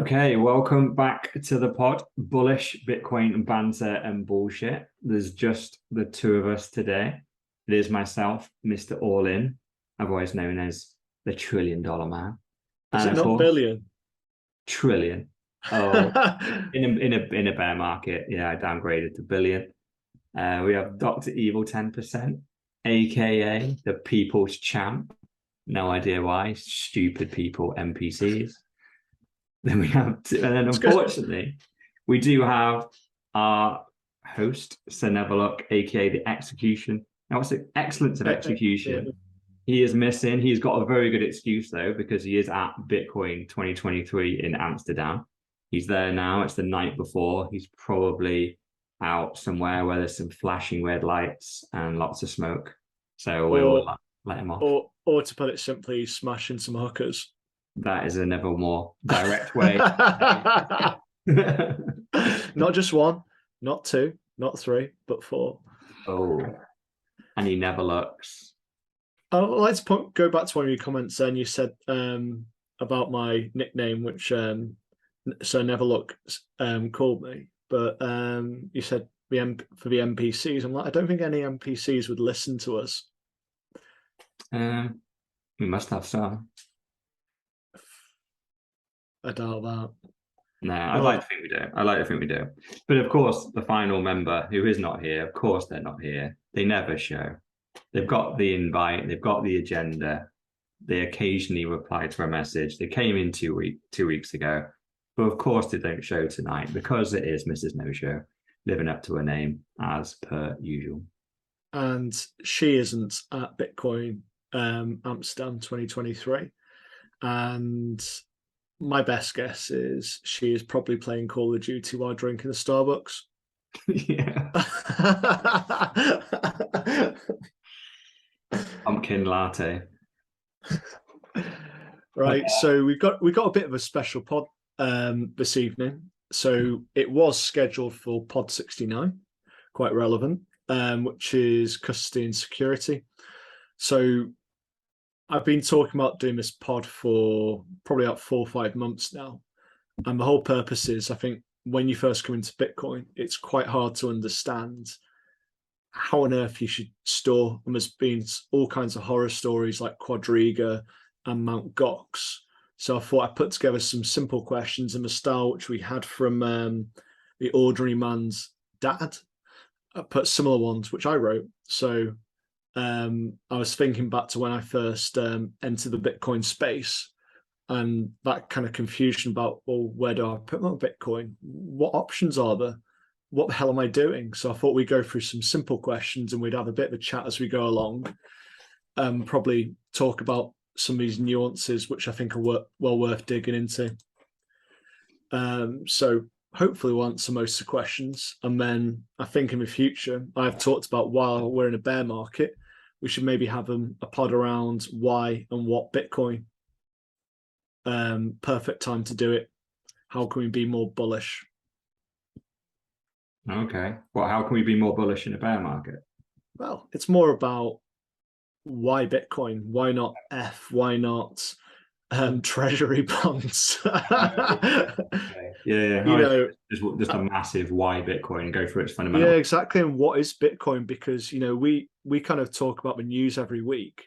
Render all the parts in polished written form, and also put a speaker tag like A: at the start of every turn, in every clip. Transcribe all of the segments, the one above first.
A: Okay, welcome back to the pod. Bullish Bitcoin banter and bullshit. There's just the two of us today. It is myself, Mr. All In, otherwise known as the $1 trillion man,
B: Is
A: and
B: it
A: of
B: not
A: course,
B: billion?
A: trillion. Oh, in a bear market, yeah, I downgraded to billion. We have Dr. Evil 10%, aka the People's Champ. No idea why. Stupid people, NPCs. Then we have, and then
B: It's good.
A: unfortunately, we do have our host, Sir Neverlook, aka the Execution. Now, what's the excellence of
B: Yeah.
A: execution? He is missing. He's got a very good excuse though, because he is at Bitcoin 2023 in Amsterdam. He's there now. It's the night before. He's probably out somewhere where there's some flashing red lights and lots of smoke. So we'll
B: Or
A: let him off.
B: or to put it simply, smashing some hookers.
A: That is a never more direct way.
B: Not just one, not two, not three, but four.
A: Oh, and he never looks.
B: Let's go back to one of your comments. Then you said about my nickname, which so never look called me, but you said for the NPCs. I'm like, I don't think any NPCs would listen to us.
A: We must have some.
B: I doubt that.
A: No, I'd like to think we do. I like to think we do. But of course, the final member who is not here, of course they're not here. They never show. They've got the invite, they've got the agenda. They occasionally reply to a message. They came in 2 weeks ago. But of course they don't show tonight because it is Mrs. No Show, living up to her name as per usual.
B: And she isn't at Bitcoin Amsterdam 2023. And my best guess is she is probably playing Call of Duty while drinking a Starbucks.
A: Yeah. Pumpkin latte.
B: Right. So we got a bit of a special pod this evening. So it was scheduled for pod 69, quite relevant, which is custody and security. So I've been talking about doing this pod for probably about 4 or 5 months now. And the whole purpose is, I think, when you first come into Bitcoin, it's quite hard to understand how on earth you should store. And there's been all kinds of horror stories like Quadriga and Mount Gox. So I thought I'd put together some simple questions in the style which we had from the Ordinary Man's dad. I put similar ones which I wrote. So I was thinking back to when I first entered the Bitcoin space and that kind of confusion about, well, where do I put my Bitcoin? What options are there? What the hell am I doing? So I thought we'd go through some simple questions and we'd have a bit of a chat as we go along. Probably talk about some of these nuances, which I think are well worth digging into. So hopefully we'll answer most of the questions. And then I think in the future, I've talked about while we're in a bear market, we should maybe have a pod around why and what Bitcoin. Perfect time to do it. How can we be more bullish?
A: Okay. Well, how can we be more bullish in a bear market?
B: Well, it's more about why Bitcoin? Why not F? Why not treasury bonds?
A: Okay. Yeah.
B: You know,
A: just a massive why Bitcoin, go through its fundamentals.
B: yeah, exactly. And what is Bitcoin? Because we kind of talk about the news every week.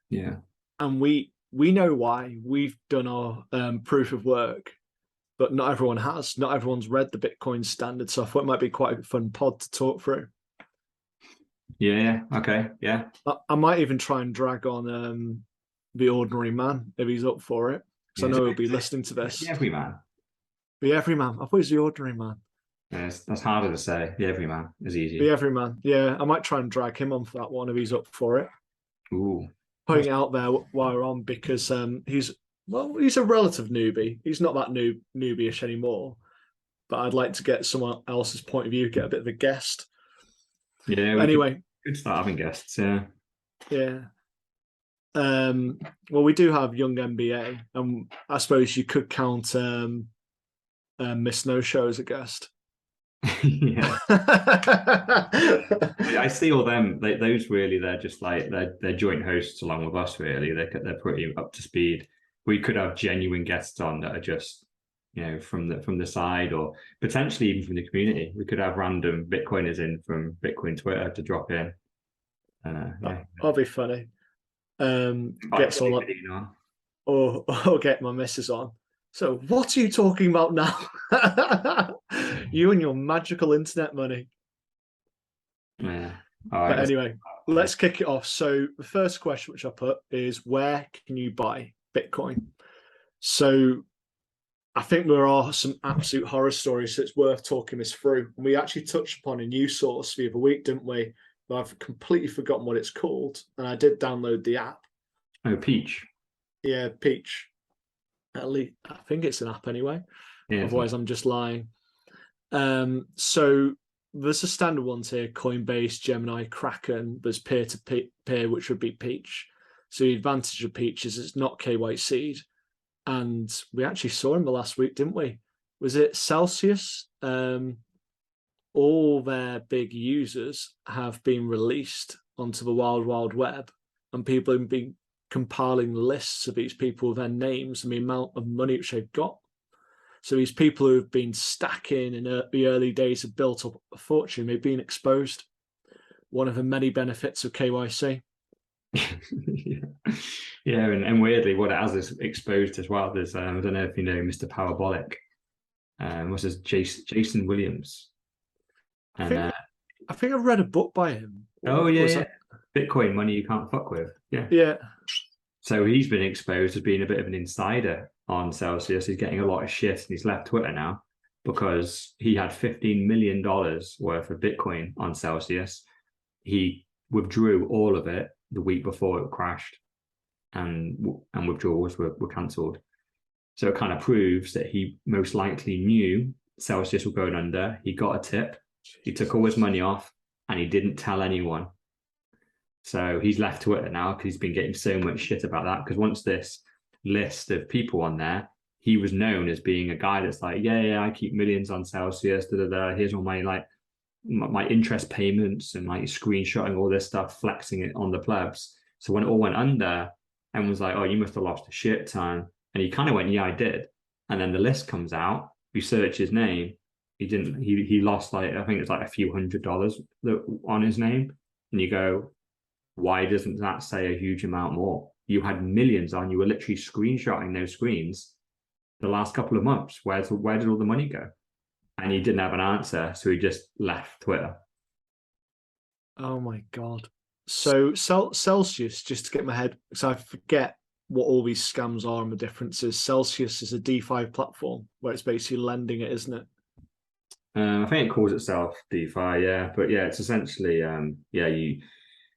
A: Yeah.
B: And we know why. We've done our proof of work, but not everyone has. Not everyone's read the Bitcoin standard. So I thought it might be quite a fun pod to talk through.
A: Yeah. Okay. Yeah.
B: I might even try and drag on the Ordinary Man if he's up for it, because I know he'll be listening to this.
A: The Everyman.
B: The Everyman. I thought it was the Ordinary Man.
A: Yeah, that's harder to say. The Everyman is easy.
B: The Everyman. Yeah, I might try and drag him on for that one if he's up for it.
A: Ooh.
B: Putting it out there while we're on, because he's a relative newbie. He's not that newbie-ish anymore. But I'd like to get someone else's point of view, get a bit of a guest.
A: Yeah.
B: Anyway.
A: Good start having guests, yeah.
B: Yeah. Well, we do have Young MBA, and I suppose you could count Miss No Show as a guest.
A: Yeah. I see all them. Those really, they're just like they're joint hosts along with us. Really, they're pretty up to speed. We could have genuine guests on that are just from the side, or potentially even from the community. We could have random Bitcoiners in from Bitcoin Twitter to drop in. Yeah,
B: that'll be funny. Get someone on, or get my missus on. So what are you talking about now? You and your magical internet money.
A: Yeah. All right.
B: But anyway, let's kick it off. So the first question which I put is, where can you buy Bitcoin? So I think there are some absolute horror stories, so it's worth talking this through. And we actually touched upon a news source the other week, didn't we? But I've completely forgotten what it's called. And I did download the app.
A: Oh, Peach.
B: Yeah, Peach. At least I think it's an app anyway. Yeah, otherwise, I'm just lying. So there's the standard ones here: Coinbase, Gemini, Kraken. There's peer-to-peer, which would be Peach. So the advantage of Peach is it's not KYC'd. And we actually saw him the last week, didn't we? Was it Celsius? All their big users have been released onto the wild, wild web, and people have been compiling lists of these people with their names and the amount of money which they've got. So these people who have been stacking in the early days have built up a fortune. They've been exposed. One of the many benefits of KYC.
A: Yeah, and weirdly, what it has is exposed as well. There's I don't know if you know Mr. Parabolic. What's his Jason Williams?
B: And I think I read a book by him.
A: Oh yeah. Bitcoin money you can't fuck with. Yeah.
B: Yeah.
A: So he's been exposed as being a bit of an insider on Celsius. He's getting a lot of shit, and he's left Twitter now because he had $15 million worth of Bitcoin on Celsius. He withdrew all of it the week before it crashed, and withdrawals were cancelled. So it kind of proves that he most likely knew Celsius was going under. He got a tip. He took all his money off, and he didn't tell anyone. So he's left Twitter now because he's been getting so much shit about that. Because once this list of people on there, he was known as being a guy that's like, yeah, I keep millions on Celsius. Here's all my interest payments and like screenshotting all this stuff, flexing it on the plebs. So when it all went under, everyone was like, oh, you must have lost a shit ton. And he kind of went, yeah, I did. And then the list comes out. You search his name. He didn't. He lost I think it's like a few $100s on his name. And you go, why doesn't that say a huge amount more? You had millions on. You were literally screenshotting those screens the last couple of months. Where did all the money go? And he didn't have an answer, so he just left Twitter.
B: Oh my God. So Celsius, just to get my head, because I forget what all these scams are and the differences. Celsius is a DeFi platform where it's basically lending it, isn't it?
A: I think it calls itself DeFi, yeah. But yeah, it's essentially,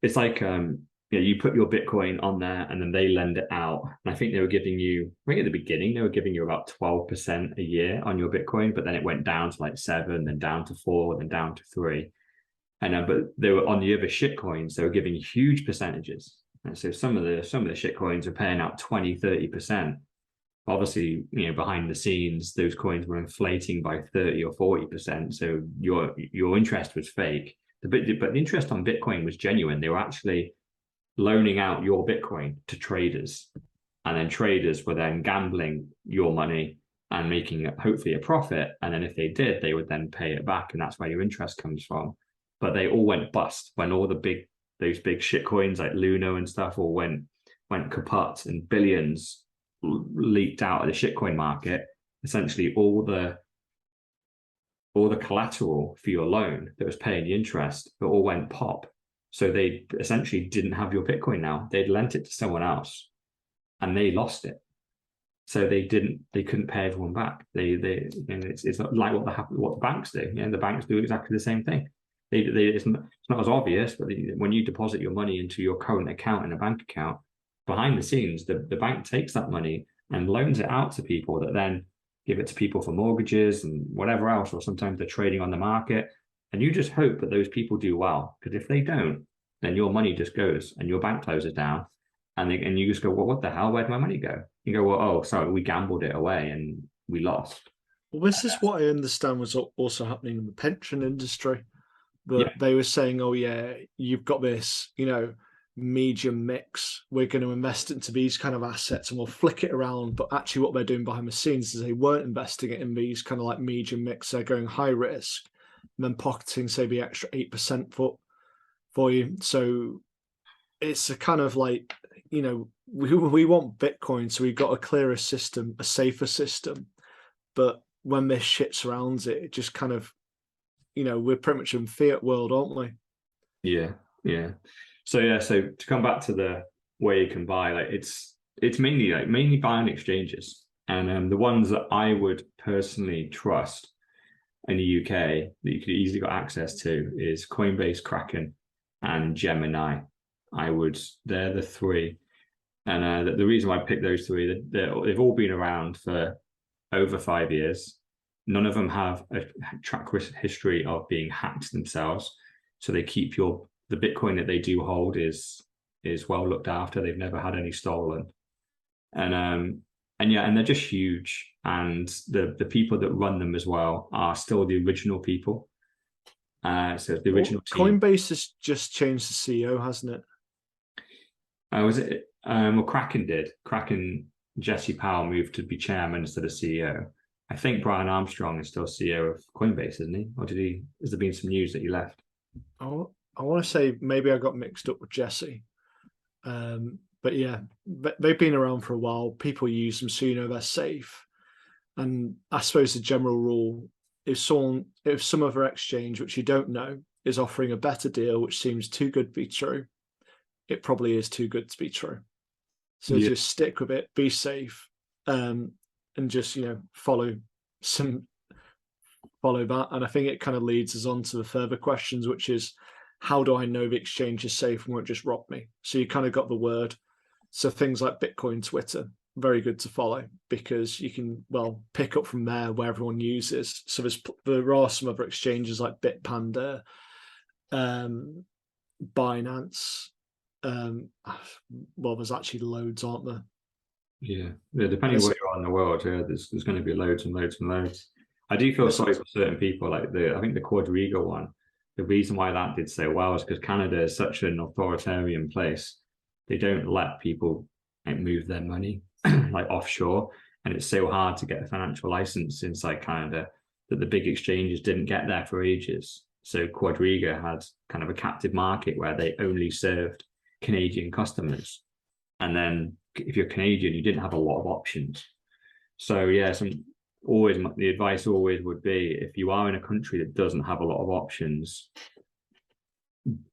A: it's like, you put your Bitcoin on there and then they lend it out. And I think they were giving you, I think at the beginning, they were giving you about 12% a year on your Bitcoin, but then it went down to like 7, then down to 4, then down to 3. And but they were on the other shit coins, they were giving huge percentages. And so some of the shit coins are paying out 20-30%. Obviously, behind the scenes, those coins were inflating by 30 or 40%. So your interest was fake. But the interest on Bitcoin was genuine. They were actually loaning out your Bitcoin to traders, and then traders were then gambling your money and making hopefully a profit. And then if they did, they would then pay it back, and that's where your interest comes from. But they all went bust when all those big shit coins like Luna and stuff all went kaput, and billions leaked out of the shitcoin market. Essentially, all the collateral for your loan that was paying the interest, it all went pop. So they essentially didn't have your Bitcoin now. They'd lent it to someone else, and they lost it. So they couldn't pay everyone back. It's not like what the banks do. The banks do exactly the same thing. It's not as obvious, but when you deposit your money into your current account in a bank account, behind the scenes, the bank takes that money and loans it out to people that then give it to people for mortgages and whatever else, or sometimes they're trading on the market. And you just hope that those people do well, because if they don't, then your money just goes and your bank closes down, and you just go, well, what the hell? Where'd my money go? You go, well, oh, sorry, we gambled it away and we lost.
B: Well, this is what I understand was also happening in the pension industry. But they were saying, oh yeah, you've got this, medium mix. We're going to invest into these kind of assets and we'll flick it around. But actually what they're doing behind the scenes is they weren't investing it in these kind of like medium mix. They're going high risk and then pocketing, say, the extra 8% for you. So it's a kind of like, you know, we want Bitcoin, so we've got a clearer system, a safer system. But when this shit surrounds it, it just kind of, you know, we're pretty much in fiat world, aren't we?
A: Yeah, yeah. So to come back to the way you can buy, like it's mainly buying exchanges, and the ones that I would personally trust in the UK that you could easily got access to is Coinbase, Kraken, and Gemini. They're the three, and the reason why I picked those three, they've all been around for over 5 years. None of them have a track history of being hacked themselves, so they keep the Bitcoin that they do hold is well looked after. They've never had any stolen, and they're just huge. And the people that run them as well are still the original people. So the original team.
B: Coinbase has just changed the CEO, hasn't it?
A: Was it? Well, Kraken did. Jesse Powell moved to be chairman instead of CEO. I think Brian Armstrong is still CEO of Coinbase, isn't he? Or has there been some news that he left?
B: Oh, I want to say maybe I got mixed up with Jesse. But yeah, they've been around for a while. People use them, so you know they're safe. And I suppose the general rule is if some other exchange, which you don't know, is offering a better deal, which seems too good to be true, it probably is too good to be true. So just stick with it, be safe, and just, you know, follow that. And I think it kind of leads us on to the further questions, which is, how do I know the exchange is safe and won't just rob me? So you kind of got the word. So things like Bitcoin Twitter, very good to follow, because you can, well, pick up from there where everyone uses. So there are some other exchanges like Bitpanda, Binance. Well, there's actually loads, aren't there?
A: Yeah, depending where you are in the world, there's going to be loads and loads and loads. I do feel sorry for certain people, like I think the Quadriga one. The reason why that did so well is because Canada is such an authoritarian place. They don't let people move their money like offshore, and it's so hard to get a financial license inside Canada that the big exchanges didn't get there for ages. So Quadriga had kind of a captive market where they only served Canadian customers, and then if you're Canadian, you didn't have a lot of options. So yeah, the advice always would be, if you are in a country that doesn't have a lot of options,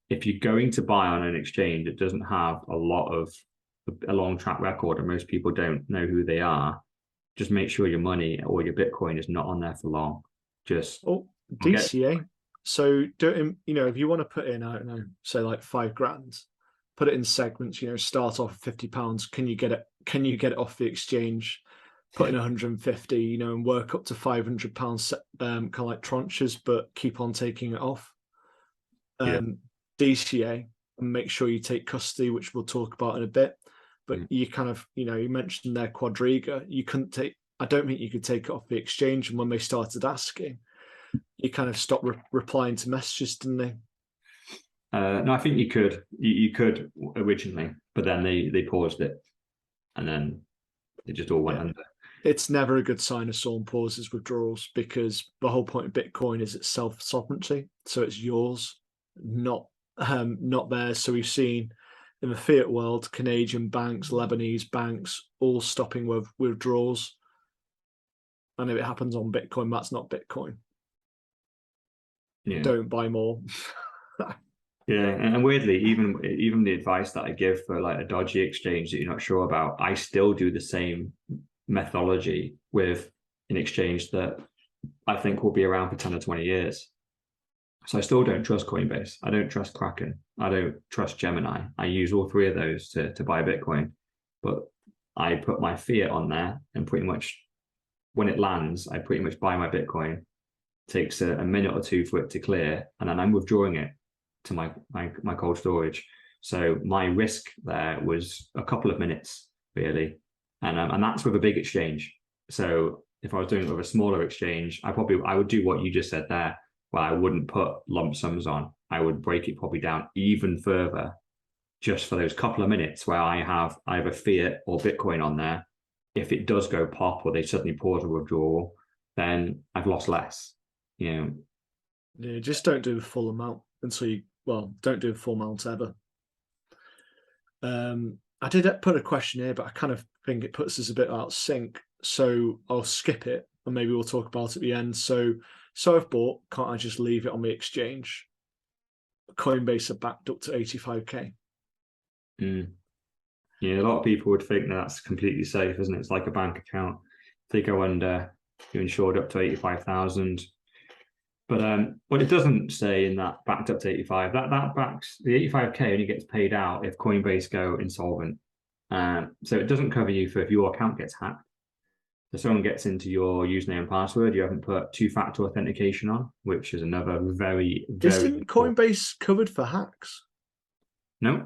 A: if you're going to buy on an exchange that doesn't have a long track record, and most people don't know who they are, just make sure your money or your Bitcoin is not on there for long. Just
B: DCA. So don't, you know, if you want to put in, I don't know, say like $5,000, put it in segments. You know, start off £50. Can you get it off the exchange? Put in 150, you know, and work up to £500, kind of like tranches, but keep on taking it off. DCA, and make sure you take custody, which we'll talk about in a bit. But you kind of, you know, you mentioned there Quadriga. I don't think you could take it off the exchange. And when they started asking, you kind of stopped replying to messages, didn't they?
A: No, I think you could. You could originally, but then they paused it, and then it just all went under.
B: It's never a good sign if someone pauses withdrawals, because the whole point of Bitcoin is its self-sovereignty. So it's yours, not theirs. So we've seen in the fiat world, Canadian banks, Lebanese banks, all stopping with withdrawals. And if it happens on Bitcoin, that's not Bitcoin. Don't buy more.
A: Yeah, and weirdly, even the advice that I give for like a dodgy exchange that you're not sure about, I still do the same methodology with an exchange that I think will be around for 10 or 20 years. So I still don't trust Coinbase. I don't trust Kraken. I don't trust Gemini. I use all three of those to buy Bitcoin. But I put my fiat on there, and pretty much when it lands, I pretty much buy my Bitcoin. It takes a minute or two for it to clear, and then I'm withdrawing it to my cold storage. So my risk there was a couple of minutes, really. And that's with a big exchange. So if I was doing it with a smaller exchange, I would do what you just said there, where I wouldn't put lump sums on. I would break it probably down even further, just for those couple of minutes where I have either fiat or Bitcoin on there. If it does go pop or they suddenly pause a withdrawal, then I've lost less.
B: Yeah, just don't do the full amount until don't do the full amount ever. I did put a question here, but I kind of think it puts us a bit out of sync. So I'll skip it and maybe we'll talk about it at the end. So I've bought, can't I just leave it on the exchange? Coinbase are backed up to 85k.
A: Yeah, a lot of people would think that's completely safe, isn't it? It's like a bank account. If they go under, you're insured up to 85,000. But what it doesn't say in that backed up to 85, that backs the 85k only gets paid out if Coinbase go insolvent. So it doesn't cover you for if your account gets hacked. If someone gets into your username and password, you haven't put two-factor authentication on, which is another very, very...
B: Isn't Coinbase covered for hacks?
A: No.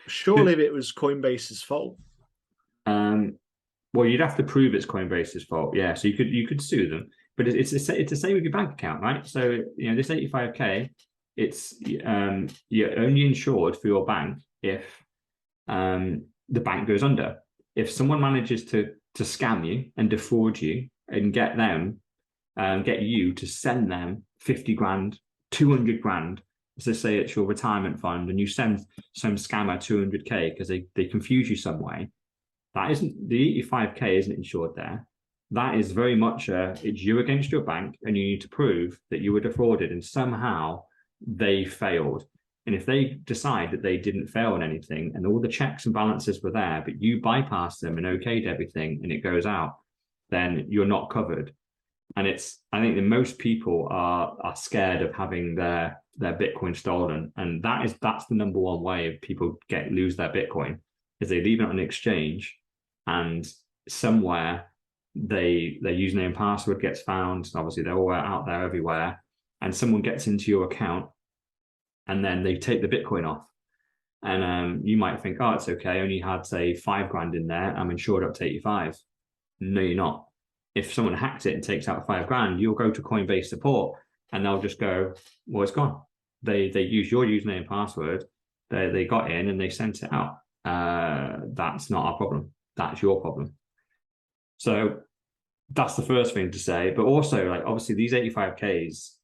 B: Surely it was Coinbase's fault.
A: Well, you'd have to prove it's Coinbase's fault. Yeah, so you could sue them, but it's the same with your bank account, right? So this 85k, it's you're only insured for your bank if the bank goes under. If someone manages to scam you and defraud you and get you to send them 50 grand, 200 grand. So say it's your retirement fund and you send some scammer 200k because they confuse you some way. That isn't, the 85k isn't insured there. That is very much it's you against your bank, and you need to prove that you were defrauded and somehow they failed. And if they decide that they didn't fail on anything and all the checks and balances were there, but you bypassed them and okayed everything and it goes out, then you're not covered. And I think that most people are scared of having their Bitcoin stolen. And that's the number one way of people lose their Bitcoin, is they leave it on an exchange and somewhere their username and password gets found. Obviously they're all out there everywhere, and someone gets into your account and then they take the Bitcoin off. And you might think, oh, it's okay, I only had, say, 5 grand in there, I'm insured up to 85. No, you're not. If someone hacks it and takes out 5 grand, you'll go to Coinbase support and they'll just go, well, it's gone. They use your username and password, they got in and they sent it out. That's not our problem. That's your problem. So that's the first thing to say. But also, like, obviously these 85Ks,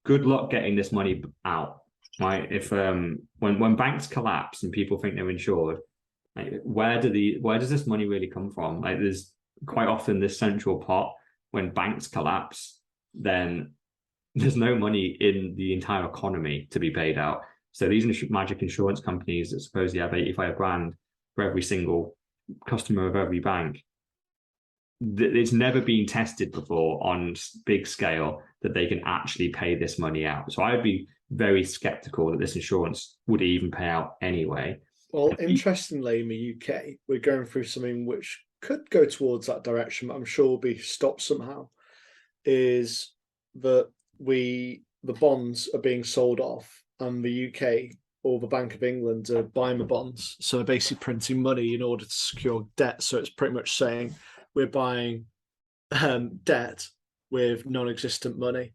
A: good luck getting this money out. Right? If when banks collapse and people think they're insured, like, where does this money really come from? Like, there's quite often this central pot. When banks collapse, then there's no money in the entire economy to be paid out. So these magic insurance companies that supposedly have 85 grand for every single customer of every bank, it's never been tested before on big scale that they can actually pay this money out. So I would be very skeptical that this insurance would even pay out anyway.
B: Well, interestingly, in the UK, we're going through something which could go towards that direction, but I'm sure will be stopped somehow, is that the bonds are being sold off, and the UK or the Bank of England are buying the bonds. So they're basically printing money in order to secure debt. So it's pretty much saying we're buying debt with non-existent money.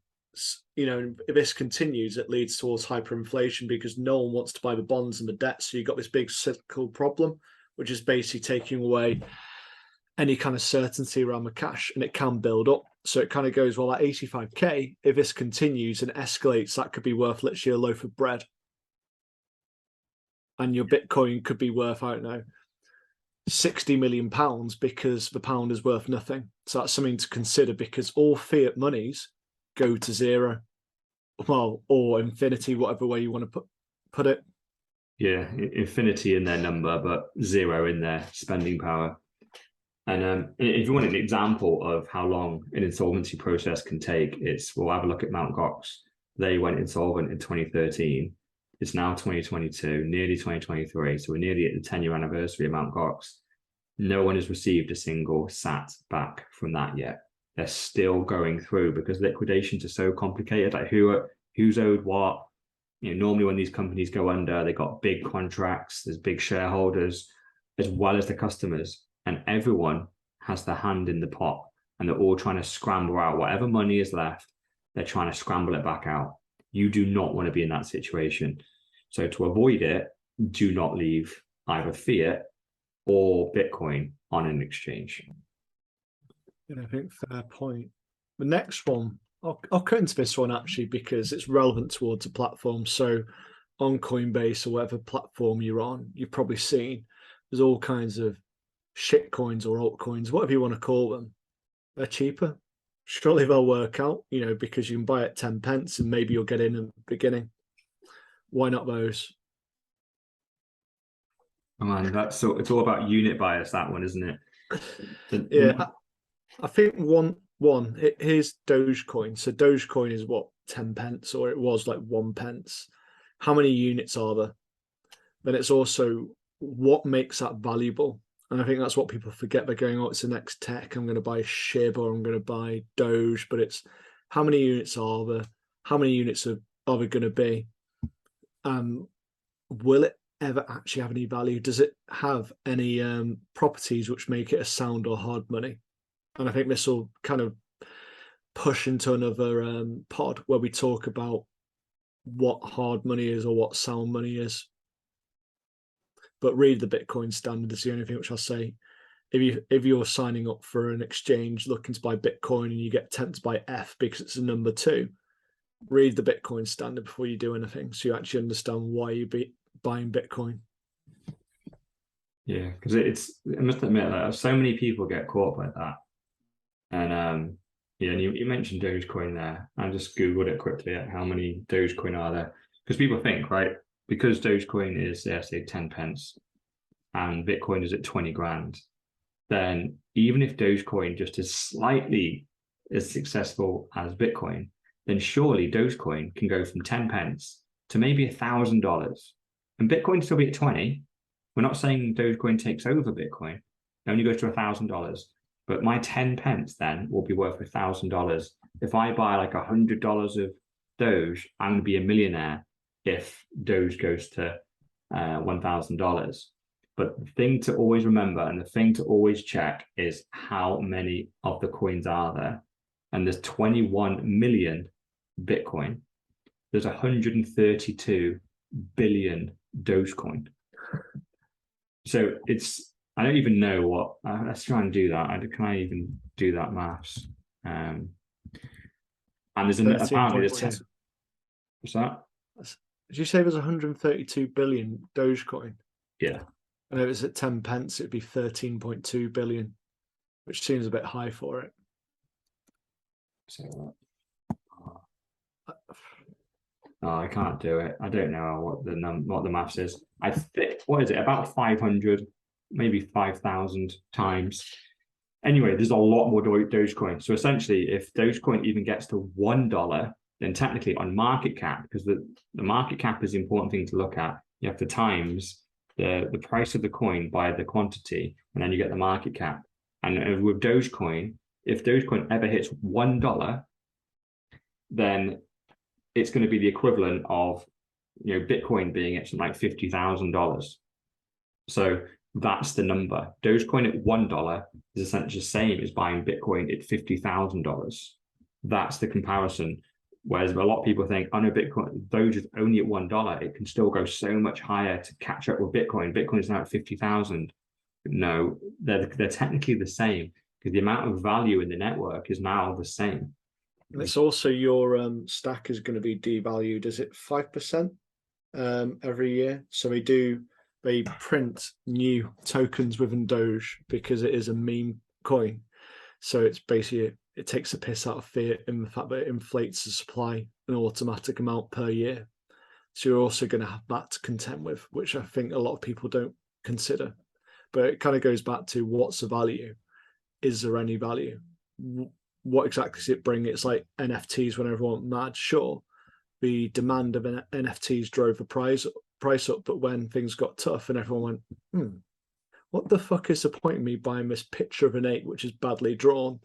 B: If this continues, it leads towards hyperinflation because no one wants to buy the bonds and the debt. So you've got this big cyclical problem, which is basically taking away any kind of certainty around the cash, and it can build up. So it kind of goes, well, at 85k, if this continues and escalates, that could be worth literally a loaf of bread. And your Bitcoin could be worth, I don't know, 60 million pounds because the pound is worth nothing. So that's something to consider, because all fiat monies go to zero, well, or infinity, whatever way you want to put it.
A: Yeah, infinity in their number, but zero in their spending power. And if you want an example of how long an insolvency process can take, we'll have a look at Mt. Gox. They went insolvent in 2013. It's now 2022, nearly 2023. So we're nearly at the 10-year anniversary of Mt. Gox. No one has received a single sat back from that yet. They're still going through because liquidations are so complicated. Like who's owed what? Normally when these companies go under, they got big contracts, there's big shareholders, as well as the customers. And everyone has their hand in the pot, and they're all trying to scramble out whatever money is left. They're trying to scramble it back out. You do not want to be in that situation. So to avoid it, do not leave either fiat or Bitcoin on an exchange.
B: Yeah, I think fair point. The next one, I'll cut into this one actually because it's relevant towards a platform. So on Coinbase or whatever platform you're on, you've probably seen there's all kinds of shit coins or altcoins, whatever you want to call them. They're cheaper. Surely they'll work out, because you can buy at 10 pence and maybe you'll get in at the beginning. Why not those?
A: Oh man, it's all about unit bias, that one, isn't it?
B: Yeah, I think here's Dogecoin. So Dogecoin is what, 10 pence, or it was like 1 pence. How many units are there? Then it's also what makes that valuable. And I think that's what people forget. They're going, oh, it's the next tech. I'm going to buy SHIB or I'm going to buy Doge. But it's how many units are there? How many units are there going to be? Will it ever actually have any value? Does it have any properties which make it a sound or hard money? And I think this will kind of push into another pod where we talk about what hard money is or what sound money is. But read the Bitcoin standard is the only thing which I'll say. If you're signing up for an exchange looking to buy Bitcoin and you get tempted by F because it's a number 2, read the Bitcoin standard before you do anything, so you actually understand why you be buying Bitcoin.
A: Yeah, because I must admit, like, so many people get caught by that. And yeah, and you mentioned Dogecoin there. I just Googled it quickly at how many Dogecoin are there. Because people think, right, because Dogecoin is, say 10 pence and Bitcoin is at 20 grand, then even if Dogecoin just is slightly as successful as Bitcoin, then surely Dogecoin can go from 10 pence to maybe $1,000. And Bitcoin still be at 20. We're not saying Dogecoin takes over Bitcoin. It only goes to $1,000. But my 10 pence then will be worth $1,000. If I buy like $100 of Doge, I'm going to be a millionaire if Doge goes to $1,000. But the thing to always remember and the thing to always check is how many of the coins are there. And there's 21 million Bitcoin. There's 132 billion Dogecoin. So I don't even know what. Let's try and do that. Can I even do that maths? And there's apparently there's 10. What's that?
B: Did you say there's 132 billion Dogecoin?
A: Yeah.
B: And if it's at 10 pence, it'd be 13.2 billion, which seems a bit high for it.
A: So, I can't do it. I don't know what the maths is. I think, what is it? About 500, maybe 5,000 times. Anyway, there's a lot more Dogecoin. So essentially, if Dogecoin even gets to $1, then technically on market cap, because the market cap is the important thing to look at, you have to times the price of the coin by the quantity, and then you get the market cap. And with Dogecoin, if Dogecoin ever hits $1, then it's going to be the equivalent of Bitcoin being at something like $50,000. So that's the number. Dogecoin at $1 is essentially the same as buying Bitcoin at $50,000. That's the comparison. Whereas a lot of people think, oh no, Doge is only at $1. It can still go so much higher to catch up with Bitcoin. Bitcoin is now at 50,000. No, they're technically the same because the amount of value in the network is now the same.
B: And it's also your stack is going to be devalued. Is it 5% every year? So they print new tokens within Doge because it is a meme coin. So it's basically it takes a piss out of fiat in the fact that it inflates the supply an automatic amount per year. So you're also going to have that to contend with, which I think a lot of people don't consider. But it kind of goes back to what's the value? Is there any value? What exactly does it bring? It's like NFTs when everyone went mad. Sure, the demand of NFTs drove the price up, but when things got tough and everyone went, what the fuck is the point of me buying this picture of an ape which is badly drawn?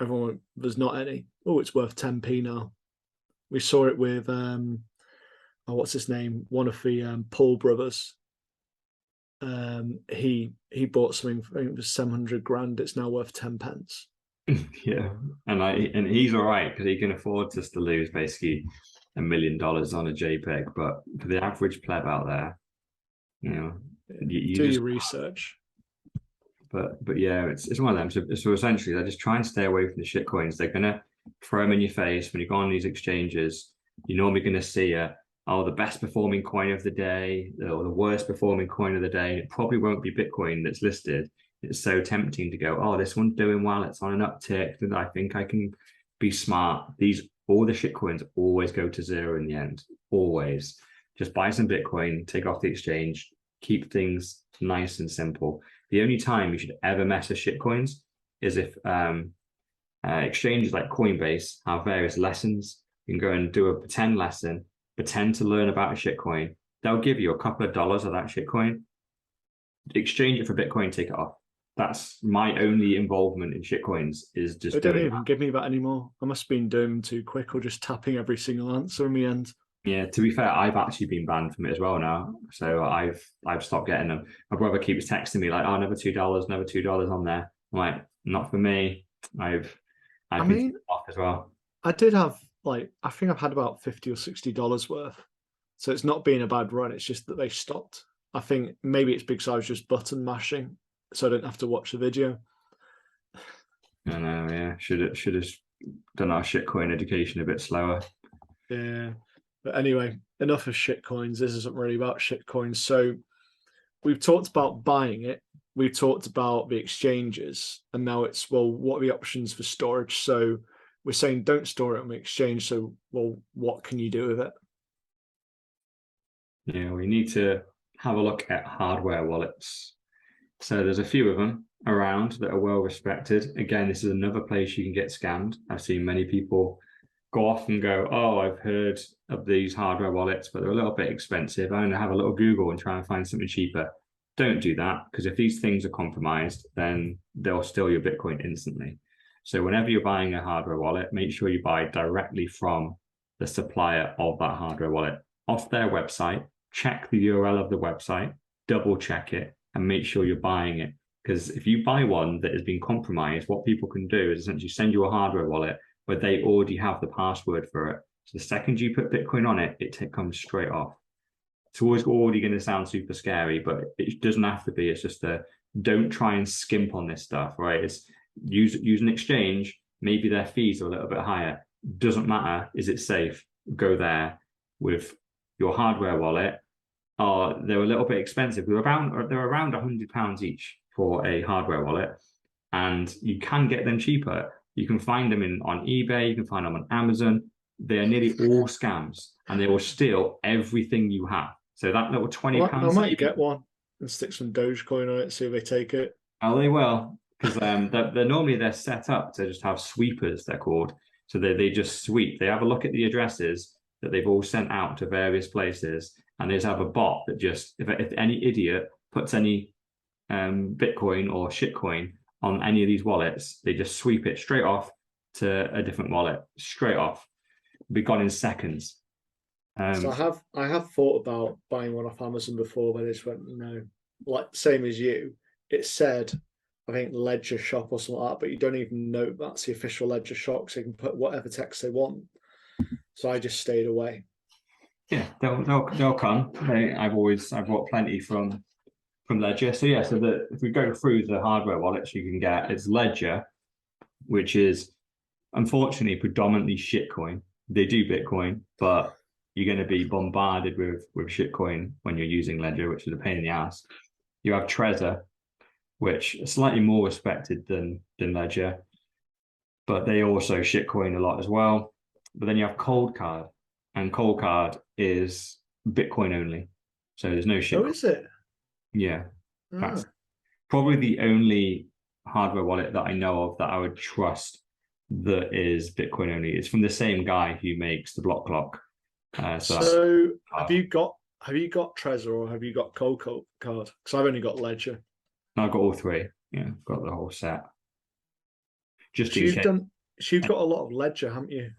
B: Everyone went, there's not any. Oh, it's worth 10p now. We saw it with what's his name? One of the Paul brothers. He bought something, I think it was 700 grand. It's now worth 10 pence.
A: Yeah, and he's all right because he can afford just to lose basically $1 million on a JPEG. But for the average pleb out there, You know, you
B: Do
A: just,
B: your research.
A: but yeah, it's one of them. So essentially, they're just trying to stay away from the shit coins. They're gonna throw them in your face when you go on these exchanges. You're normally gonna see the best performing coin of the day or the worst performing coin of the day. It probably won't be Bitcoin that's listed. It's so tempting to go, oh, this one's doing well. It's on an uptick. And I think I can be smart. All the shit coins always go to zero in the end. Always. Just buy some Bitcoin, take off the exchange, keep things nice and simple. The only time you should ever mess with shit coins is if exchanges like Coinbase have various lessons. You can go and do a pretend lesson, pretend to learn about a shit coin. They'll give you a couple of dollars of that shit coin, exchange it for Bitcoin, take it off. That's my only involvement in shit coins, is just
B: They don't
A: doing
B: even
A: that.
B: give me that anymore. I must have been doing them too quick or just tapping every single answer in the end.
A: Yeah, to be fair, I've actually been banned from it as well now. So I've stopped getting them. My brother keeps texting me like, "Oh, another $2, another $2 on there." I'm like, not for me. I've been off as well.
B: I did have I think I've had about $50 or $60 worth. So it's not been a bad run. It's just that they stopped. I think maybe it's because I was just button mashing, so I didn't have to watch the video.
A: I know, yeah. Should have done our shitcoin education a bit slower.
B: Yeah. But anyway, enough of shit coins. This isn't really about shit coins. So we've talked about buying it. We've talked about the exchanges. And now it's, well, what are the options for storage? So we're saying don't store it on the exchange. So, well, what can you do with it?
A: Yeah, we need to have a look at hardware wallets. So there's a few of them around that are well respected. Again, this is another place you can get scammed. I've seen many people go off and go, oh, I've heard of these hardware wallets, but they're a little bit expensive. I'm going to have a little Google and try and find something cheaper. Don't do that, because if these things are compromised, then they'll steal your Bitcoin instantly. So whenever you're buying a hardware wallet, make sure you buy directly from the supplier of that hardware wallet off their website. Check the URL of the website, double check it, and make sure you're buying it. Because if you buy one that has been compromised, what people can do is essentially send you a hardware wallet where they already have the password for it. So the second you put Bitcoin on it, it comes straight off. It's always already going to sound super scary, but it doesn't have to be. It's just don't try and skimp on this stuff, right? It's use an exchange. Maybe their fees are a little bit higher. Doesn't matter. Is it safe? Go there with your hardware wallet. They're a little bit expensive. They're around £100 each for a hardware wallet, and you can get them cheaper. You can find them on eBay. You can find them on Amazon. They are nearly all scams, and they will steal everything you have. So that little £20.
B: I might get one and stick some Dogecoin on it, see if they take it.
A: Oh, they will, because they're set up to just have sweepers. They're called. So they just sweep. They have a look at the addresses that they've all sent out to various places, and they just have a bot that just if any idiot puts any Bitcoin or shitcoin on any of these wallets, they just sweep it straight off to a different wallet, straight off. Be gone in seconds.
B: So I have thought about buying one off Amazon before, but I just went, like same as you. It said, I think Ledger Shop or something like that, but you don't even know that's the official Ledger Shop, so they can put whatever text they want. So I just stayed away.
A: Yeah, they'll come. I've bought plenty from Ledger. So yeah, if we go through the hardware wallets you can get, it's Ledger, which is unfortunately predominantly shitcoin. They do Bitcoin, but you're going to be bombarded with shitcoin when you're using Ledger, which is a pain in the ass. You have Trezor, which is slightly more respected than Ledger, but they also shitcoin a lot as well. But then you have Cold Card, and Cold Card is Bitcoin only, so there's no shitcoin.
B: Oh, is it?
A: Yeah, that's probably the only hardware wallet that I know of that I would trust that is Bitcoin only. It's from the same guy who makes the block clock.
B: So have you got Trezor or have you got Cold Card? Because I've only got Ledger.
A: I've got all three. Yeah, got the whole set. Just in case.
B: You've got a lot of Ledger, haven't you?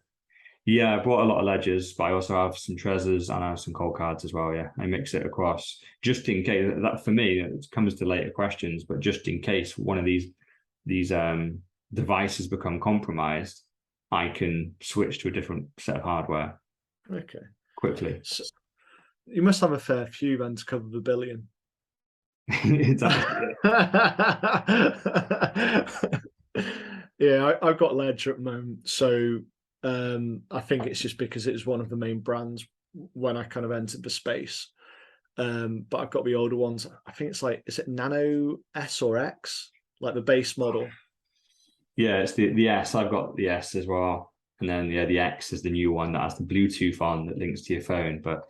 A: Yeah, I bought a lot of Ledgers, but I also have some Trezors and I have some Cold Cards as well. Yeah, I mix it across just in case. That for me, it comes to later questions, but just in case one of these devices become compromised, I can switch to a different set of hardware.
B: Okay.
A: Quickly.
B: So you must have a fair few then to cover the billion.
A: Exactly.
B: Yeah, I've got Ledger at the moment, so I think it's just because it was one of the main brands when I kind of entered the space. But I've got the older ones. I think it's like, is it Nano S or X, like the base model?
A: Yeah, it's the S. I've got the S as well, and then yeah, the X is the new one that has the Bluetooth on that links to your phone. But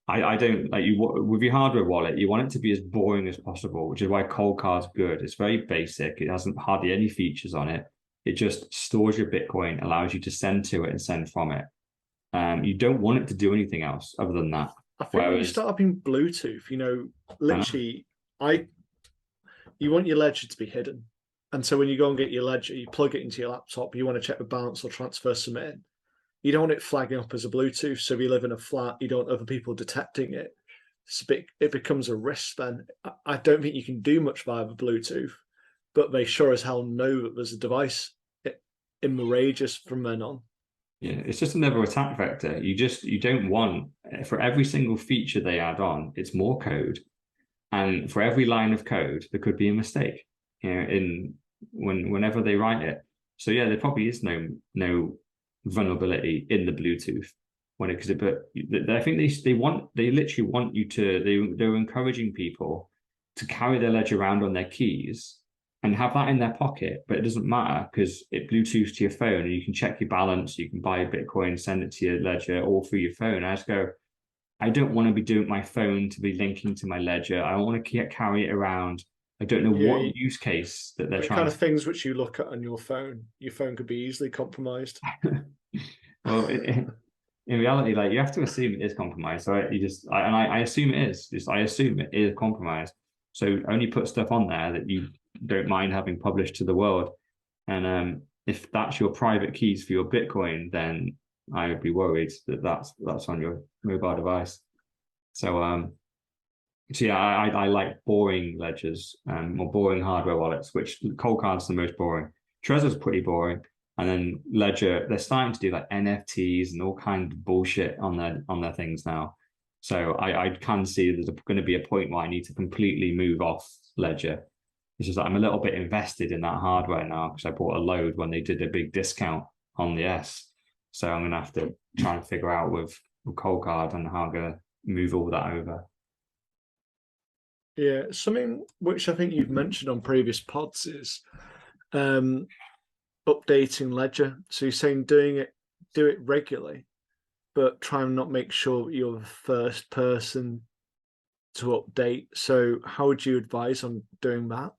A: I don't like you with your hardware wallet. You want it to be as boring as possible, which is why Cold Card's good. It's very basic. It hasn't hardly any features on it. It just stores your Bitcoin, allows you to send to it and send from it. You don't want it to do anything else other than that.
B: I think when you
A: Whereas,
B: start having Bluetooth, literally, I you want your ledger to be hidden. And so when you go and get your ledger, you plug it into your laptop, you want to check the balance or transfer some in. You don't want it flagging up as a Bluetooth. So if you live in a flat, you don't want other people detecting it. It becomes a risk then. I don't think you can do much via the Bluetooth, but they sure as hell know that there's a device in the radius from then on.
A: yeah, it's just another attack vector. You don't want for every single feature they add on, it's more code. And for every line of code, there could be a mistake, in whenever they write it. So yeah, there probably is no vulnerability in the Bluetooth when it because but I think they literally want you to they're encouraging people to carry their ledger around on their keys and have that in their pocket, but it doesn't matter because it Bluetooths to your phone and you can check your balance, you can buy a Bitcoin, send it to your ledger all through your phone. I just go, I don't want to be doing my phone to be linking to my ledger. I don't want to carry it around. I don't know
B: Yeah,
A: what use case that they're
B: the
A: trying
B: kind
A: to.
B: of things which you look at on your phone could be easily compromised.
A: Well, in reality, like you have to assume it is compromised. So I assume it is. Just I assume it is compromised. So only put stuff on there that you don't mind having published to the world. And if that's your private keys for your Bitcoin, then I would be worried that that's on your mobile device. So yeah, I like boring ledgers or boring hardware wallets, which Cold Card's the most boring. Trezor's pretty boring, and then Ledger they're starting to do like NFTs and all kind of bullshit on their things now. So I can see there's going to be a point where I need to completely move off Ledger. It's just that I'm a little bit invested in that hardware now because I bought a load when they did a big discount on the S. So I'm gonna have to try and figure out with Cold Card and how I'm gonna move all that over.
B: Yeah, something which I think you've mentioned on previous pods is um, updating Ledger. So you're saying do it regularly, but try and not make sure that you're the first person to update. So how would you advise on doing that?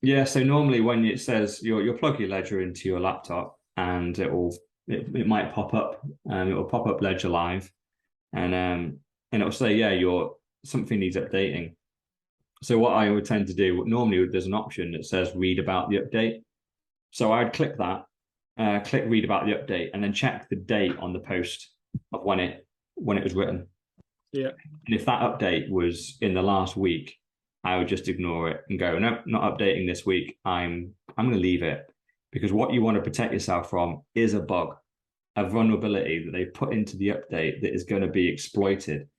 A: Yeah, so normally when it says you'll plug your ledger into your laptop and it might pop up, it will pop up Ledger Live, and it'll say yeah your something needs updating. So what I would tend to do normally there's an option that says read about the update. So I'd click that, click read about the update, and then check the date on the post of when it was written.
B: Yeah,
A: And if that update was in the last week, I would just ignore it and go, no, not updating this week. I'm going to leave it because what you want to protect yourself from is a bug, a vulnerability that they put into the update that is going to be exploited.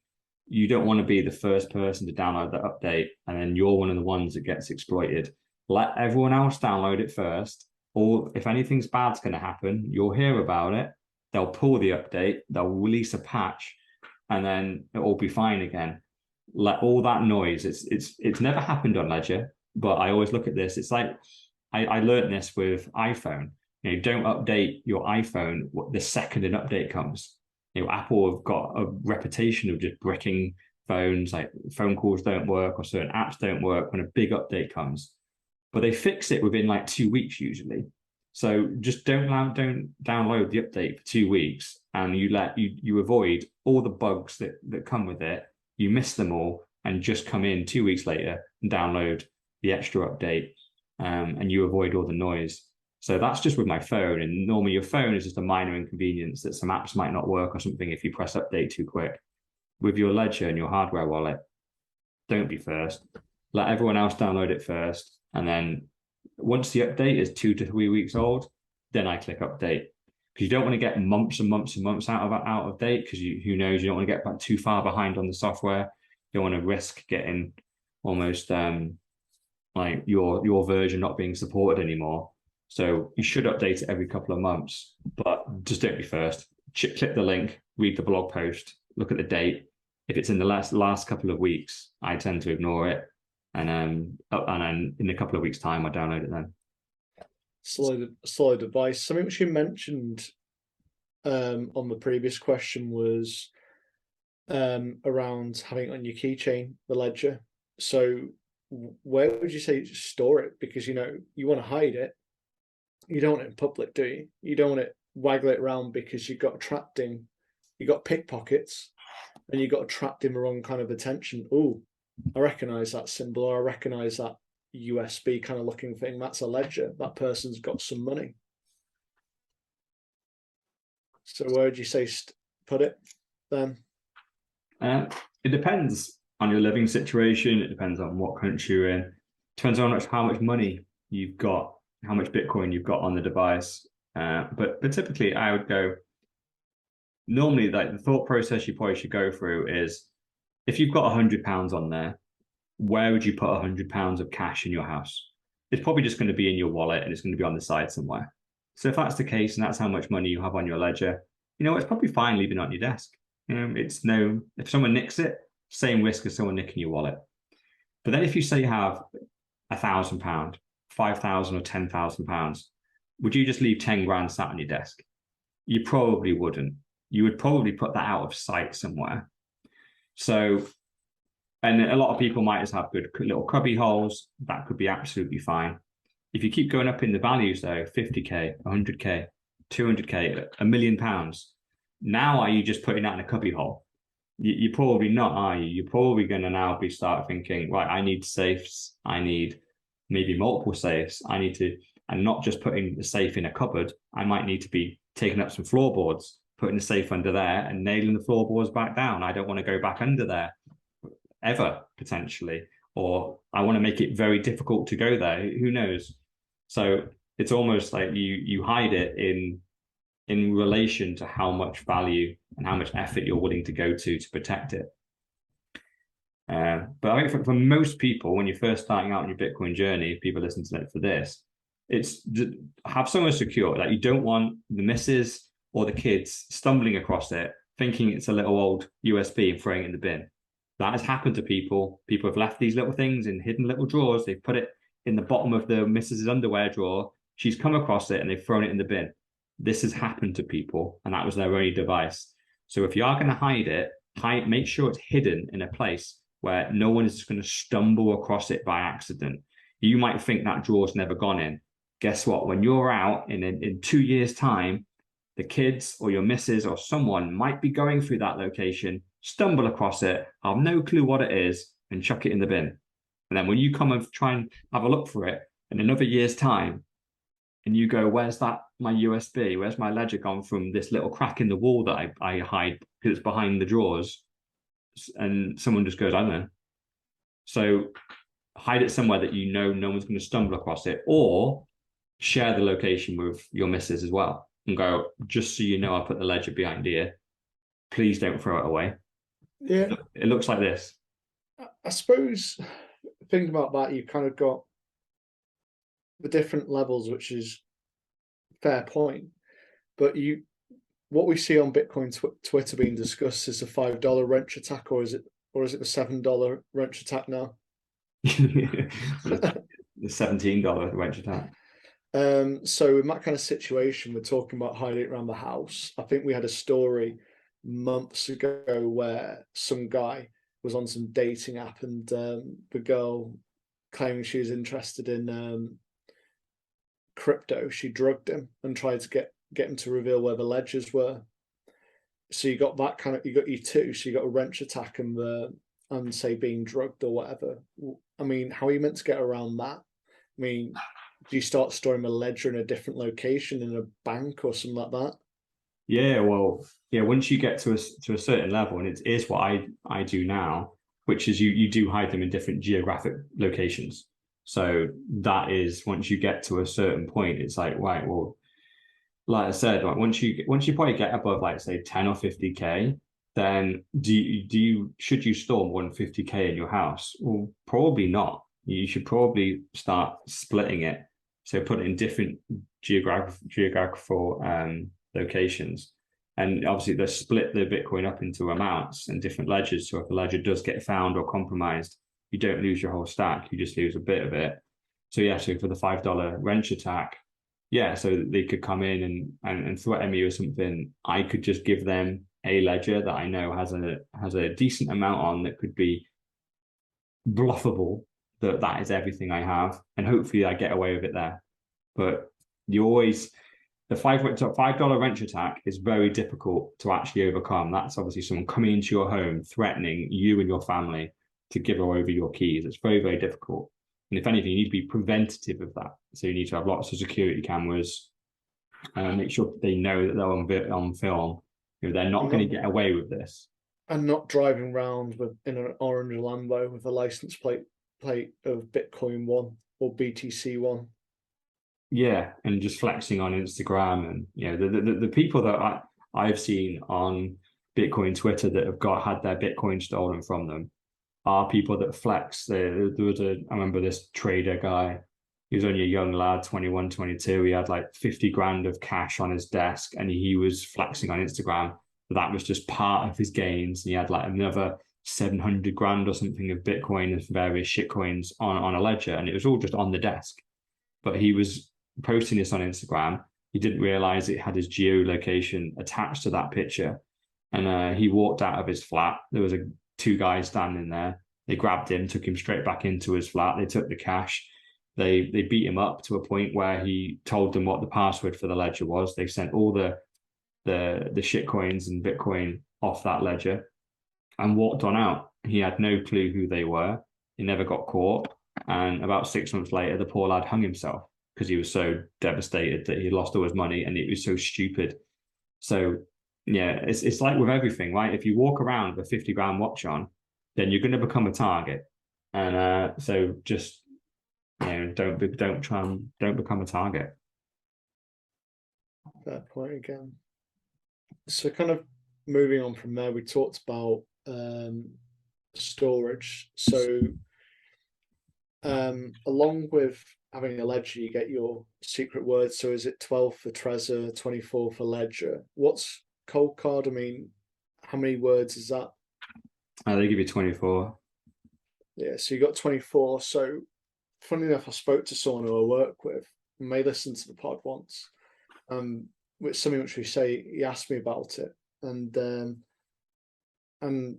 A: You don't want to be the first person to download that update and then you're one of the ones that gets exploited. Let everyone else download it first, or if anything's bad's going to happen, you'll hear about it. They'll pull the update, they'll release a patch, and then it'll be fine again. Let all that noise. It's never happened on Ledger, but I always look at this. It's like I learned this with iPhone. Don't update your iPhone the second an update comes. Apple have got a reputation of just bricking phones, like phone calls don't work or certain apps don't work when a big update comes. But they fix it within like 2 weeks usually. So just don't download the update for 2 weeks, and you avoid all the bugs that come with it. You miss them all, and just come in 2 weeks later and download the extra update, and you avoid all the noise. So that's just with my phone, and normally your phone is just a minor inconvenience that some apps might not work or something if you press update too quick. With your Ledger and your hardware wallet, don't be first. Let everyone else download it first, and then once the update is 2 to 3 weeks old, then I click update because you don't want to get months and months and months out of date because who knows, you don't want to get back too far behind on the software. You don't want to risk getting almost like your version not being supported anymore. So you should update it every couple of months, but just don't be first. Click the link, read the blog post, look at the date. If it's in the last couple of weeks, I tend to ignore it, and then in a couple of weeks' time, I download it then.
B: Solid advice. Something which you mentioned on the previous question was around having it on your keychain, the ledger. So where would you say store it? Because you want to hide it. You don't want it in public, do you? You don't want it waggle it around because you got pickpockets, and you got trapped in the wrong kind of attention. Oh, I recognize that symbol, or I recognize that USB kind of looking thing. That's a ledger. That person's got some money. So where would you say put it then?
A: It depends on your living situation. It depends on what country you're in. It depends on how much money you've got, how much Bitcoin you've got on the device. But typically, I would go. Normally, like the thought process you probably should go through is, if you've got £100 on there, where would you put £100 of cash in your house? It's probably just going to be in your wallet, and it's going to be on the side somewhere. So if that's the case, and that's how much money you have on your ledger, it's probably fine leaving it on your desk. If someone nicks it, same risk as someone nicking your wallet. But then if you say you have £1,000, 5,000 or £10,000, would you just leave 10 grand sat on your desk? You probably wouldn't. You would probably put that out of sight somewhere. So, and a lot of people might just have good little cubby holes. That could be absolutely fine. If you keep going up in the values though, 50k, 100k, 200k, £1 million, now are you just putting that in a cubby hole? You're probably not, are you? You're probably going to now start thinking, right, I need safes. I need maybe multiple safes. And not just putting the safe in a cupboard. I might need to be taking up some floorboards, putting the safe under there and nailing the floorboards back down. I don't want to go back under there ever, potentially. Or I want to make it very difficult to go there. Who knows? So it's almost like you hide it in relation to how much value and how much effort you're willing to go to protect it. But I think for most people, when you're first starting out on your Bitcoin journey, if people listen to it for this, it's have somewhere secure. Like, you don't want the missus or the kids stumbling across it, thinking it's a little old USB and throwing it in the bin. That has happened to people. People have left these little things in hidden little drawers. They've put it in the bottom of the missus's underwear drawer. She's come across it and they've thrown it in the bin. This has happened to people, and that was their only device. So if you are going to hide it, make sure it's hidden in a place where no one is just going to stumble across it by accident. You might think that drawer's never gone in. Guess what? When you're out in 2 years' time, the kids or your missus or someone might be going through that location, stumble across it, have no clue what it is, and chuck it in the bin. And then when you come and try and have a look for it in another year's time, and you go, where's my USB? Where's my ledger gone from this little crack in the wall that I hide because it's behind the drawers? And someone just goes, I don't know. So hide it somewhere that no one's going to stumble across it, or share the location with your missus as well and go, just so you know, I put the ledger behind here. Please don't throw it away.
B: Yeah.
A: It looks like this.
B: I suppose thinking about that, you've kind of got the different levels, which is fair point. But what we see on Bitcoin Twitter being discussed is the $5 wrench attack, or is it the $7 wrench attack now?
A: The $17 wrench attack.
B: So in that kind of situation, we're talking about hiding it around the house. I think we had a story months ago where some guy was on some dating app, and the girl claiming she was interested in crypto, she drugged him and tried to get him to reveal where the ledgers were. So you got that kind of, you got two. So you got a wrench attack and say being drugged or whatever. I mean, how are you meant to get around that? I mean, do you start storing a ledger in a different location in a bank or something like that?
A: Yeah, well, yeah. Once you get to a certain level, and it is what I do now, which is you do hide them in different geographic locations. So that is, once you get to a certain point, it's like, right, well, like I said, like once you probably get above, like, say 10 or 50k, then should you store more than 50K in your house? Well, probably not. You should probably start splitting it. So put it in different geographical locations. And obviously they split the Bitcoin up into amounts and different ledgers. So if a ledger does get found or compromised, you don't lose your whole stack, you just lose a bit of it. So yeah, so for the $5 wrench attack, yeah, so they could come in and threaten me or something. I could just give them a ledger that I know has a decent amount on that could be bluffable, that is everything I have, and hopefully I get away with it there. But you always the $5 wrench attack is very difficult to actually overcome. That's obviously someone coming into your home, threatening you and your family to give over your keys. It's very, very difficult. And if anything, you need to be preventative of that. So you need to have lots of security cameras and make sure they know that they're on film. They're not going to get away with this.
B: And not driving around in an orange Lambo with a license plate of Bitcoin 1 or BTC 1.
A: Yeah, and just flexing on Instagram, and the people that I've seen on Bitcoin Twitter that have had their Bitcoin stolen from them are people that flex. I remember this trader guy. He was only a young lad, 21, 22. He had like 50 grand of cash on his desk, and he was flexing on Instagram. That was just part of his gains. And he had like another 700 grand or something of Bitcoin and various shitcoins on a ledger, and it was all just on the desk. But he was posting this on Instagram. He didn't realize it had his geolocation attached to that picture. And he walked out of his flat. There was two guys standing there. They grabbed him, took him straight back into his flat. They took the cash. They beat him up to a point where he told them what the password for the ledger was. They sent all the shit coins and Bitcoin off that ledger and walked on out. He had no clue who they were. He never got caught. And about 6 months later, the poor lad hung himself because he was so devastated that he lost all his money, and it was so stupid. So yeah, it's like with everything, right? If you walk around with a 50 grand watch on, then you're going to become a target. And so just don't become a target.
B: Fair point again. So kind of moving on from there, we talked about storage. So along with having a ledger, you get your secret words. So is it 12 for Trezor, 24 for ledger? What's cold card? I mean, how many words is that?
A: They give you 24.
B: Yeah, so you got 24. So funny enough, I spoke to someone who I work with, who may listen to the pod once, which something which we say, he asked me about it, and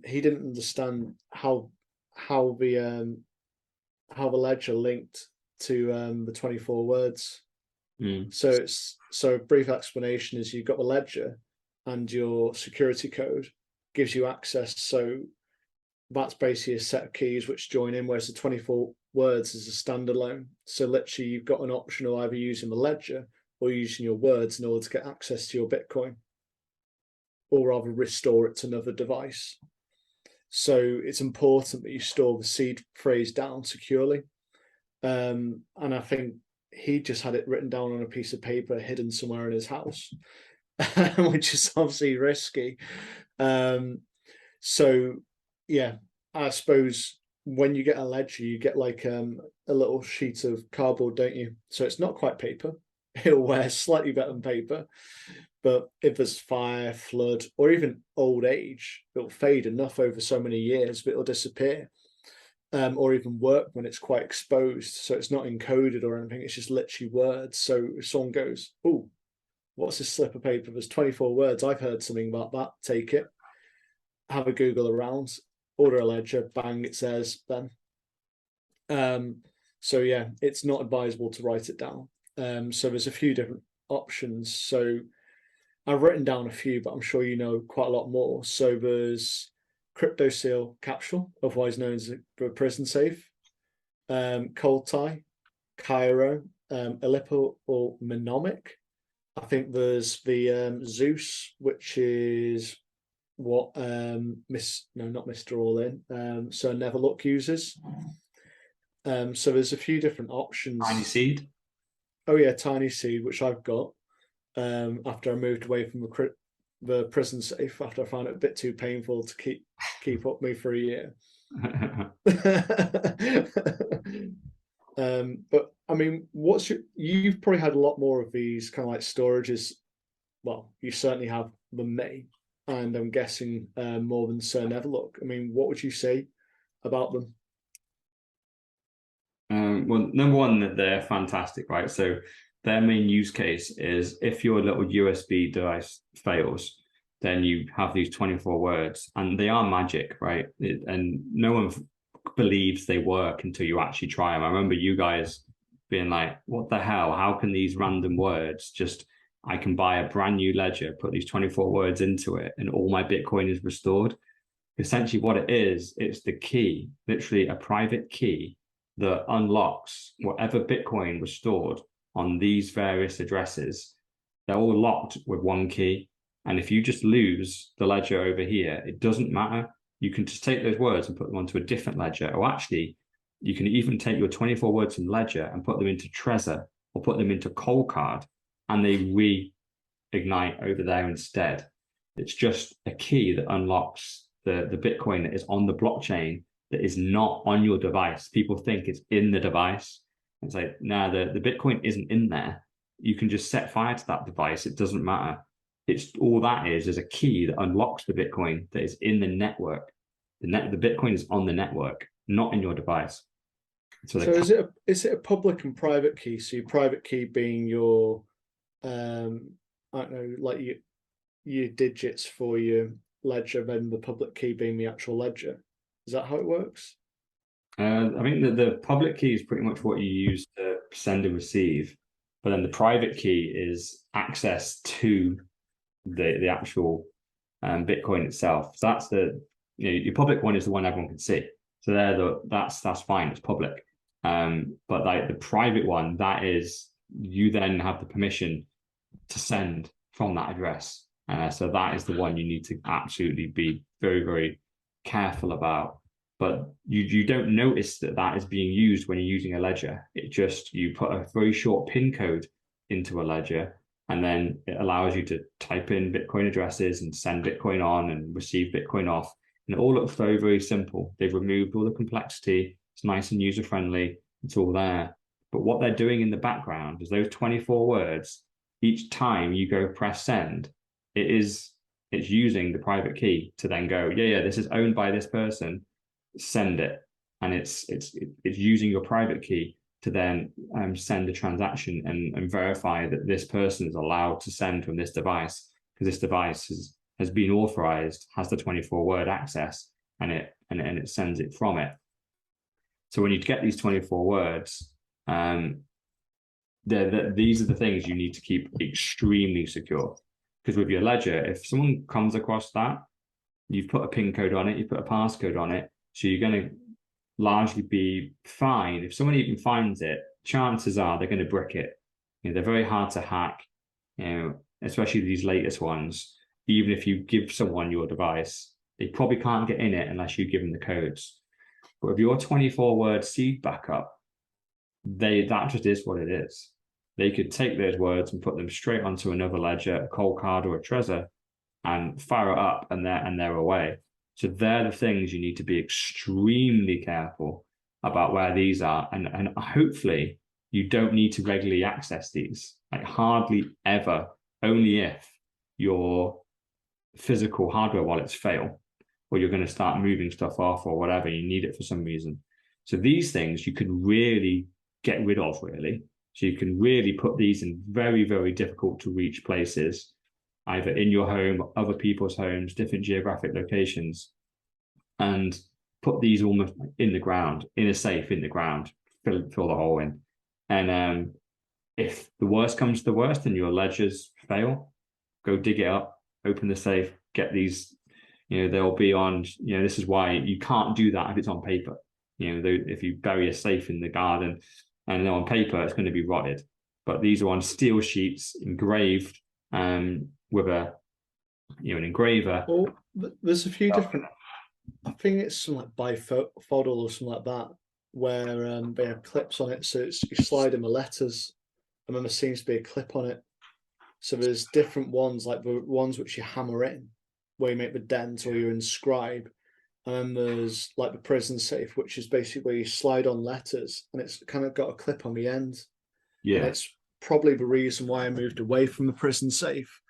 B: he didn't understand how the ledger linked to the 24 words. So a brief explanation is you've got the ledger, and your security code gives you access. So that's basically a set of keys which join in, whereas the 24 words is a standalone. So literally you've got an option of either using the ledger or using your words in order to get access to your Bitcoin, or rather restore it to another device. So it's important that you store the seed phrase down securely. And I think he just had it written down on a piece of paper hidden somewhere in his house, which is obviously risky. So yeah, I suppose when you get a ledger, you get like a little sheet of cardboard, don't you? So it's not quite paper. It'll wear slightly better than paper. But if there's fire, flood, or even old age, it'll fade enough over so many years, but it'll disappear. Or even work when it's quite exposed. So it's not encoded or anything. It's just literally words. So if someone goes, oh, what's this slip of paper? There's 24 words. I've heard something about that. Take it. Have a Google around. Order a ledger. Bang, it says then. So yeah, it's not advisable to write it down. So there's a few different options. So I've written down a few, but I'm sure you know quite a lot more. So there's crypto seal capsule, otherwise known as a prison safe, cold tie, Cairo, Aleppo or Mnemonic. I think there's the Zeus, which is what not Mr. All In, so Never Look uses. So there's a few different options.
A: Tiny seed.
B: Oh yeah, Tiny Seed, which I've got after I moved away from the the prison safe after I found it a bit too painful to keep up me for a year. But I mean, you've probably had a lot more of these kind of like storages. Well, you certainly have than me, and I'm guessing more than Sir Neverlook. I mean, what would you say about them?
A: Well, number one, that they're fantastic, right? So their main use case is if your little USB device fails, then you have these 24 words, and they are magic, right? And no one believes they work until you actually try them. I remember you guys being like, what the hell? How can these random words just, I can buy a brand new ledger, put these 24 words into it, and all my Bitcoin is restored? Essentially, what it is, it's the key, literally a private key that unlocks whatever Bitcoin was stored on these various addresses. They're all locked with one key. And if you just lose the ledger over here, it doesn't matter. You can just take those words and put them onto a different ledger. Or actually, you can even take your 24 words from ledger and put them into Trezor or put them into Coldcard, and they reignite over there instead. It's just a key that unlocks the Bitcoin that is on the blockchain that is not on your device. People think it's in the device. It's like, no, the Bitcoin isn't in there. You can just set fire to that device. It doesn't matter. It's all that is a key that unlocks the Bitcoin that is in the network. The Bitcoin is on the network, not in your device.
B: So is it a public and private key? So your private key being your I don't know, like your digits for your ledger, then the public key being the actual ledger. Is that how it works?
A: I think the public key is pretty much what you use to send and receive, but then the private key is access to the actual Bitcoin itself. So that's your public one is the one everyone can see. So that's fine. It's public. But like the private one, that is you then have the permission to send from that address. So that is the one you need to absolutely be very, very careful about. But you don't notice that is being used when you're using a ledger. It just, you put a very short PIN code into a ledger, and then it allows you to type in Bitcoin addresses and send Bitcoin on and receive Bitcoin off. And it all looks very, very simple. They've removed all the complexity. It's nice and user-friendly. It's all there. But what they're doing in the background is those 24 words, each time you go press send, it's using the private key to then go, yeah, this is owned by this person, send it. And it's using your private key to then send a transaction and verify that this person is allowed to send from this device, because this device has been authorized, has the 24-word access, and it sends it from it. So when you get these 24 words, these are the things you need to keep extremely secure. Because with your ledger, if someone comes across that, you've put a PIN code on it, you put a passcode on it, so you're going to largely be fine. If someone even finds it, chances are they're going to brick it. They're very hard to hack, especially these latest ones. Even if you give someone your device, they probably can't get in it unless you give them the codes. But with your 24-word seed backup, that just is what it is. They could take those words and put them straight onto another ledger, a Coldcard or a Trezor, and fire it up, and they're away. So they're the things you need to be extremely careful about where these are. And hopefully you don't need to regularly access these, like hardly ever, only if your physical hardware wallets fail, or you're going to start moving stuff off or whatever, you need it for some reason. So these things you can really get rid of, really. So you can really put these in very, very difficult to reach places, either in your home, other people's homes, different geographic locations, and put these almost in the ground, in a safe in the ground, fill the hole in. And if the worst comes to the worst and your ledgers fail, go dig it up, open the safe, get these, they'll be on, this is why you can't do that if it's on paper. If you bury a safe in the garden and they're on paper, it's going to be rotted. But these are on steel sheets, engraved, with an engraver.
B: Well, there's a few different. I think it's something like bifoldal or something like that, where they have clips on it, so you slide in the letters, and then there seems to be a clip on it. So there's different ones, like the ones which you hammer in, where you make the dent or you inscribe. And then there's like the prison safe, which is basically where you slide on letters and it's kind of got a clip on the end. And
A: Yeah.
B: it's probably the reason why I moved away from the prison safe,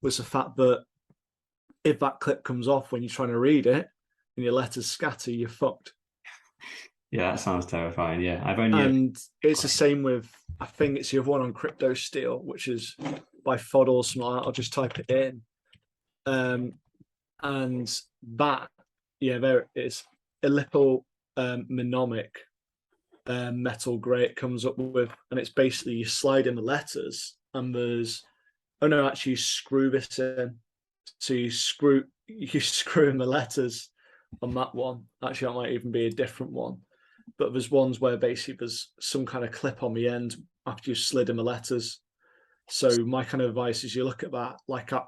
B: was the fact that if that clip comes off when you're trying to read it and your letters scatter, you're fucked.
A: Yeah, that sounds terrifying. Yeah, I've only
B: And it's the same with, I think it's the other one on Crypto Steel, which is by FOD or something like that. I'll just type it in. And that, yeah, there is a little mnemonic metal grey it comes up with, and it's basically you slide in the letters, and there's, oh no, actually you screw this in, so you screw in the letters on that one. Actually, that might even be a different one, but there's ones where basically there's some kind of clip on the end after you've slid in the letters. So my kind of advice is you look at that, like I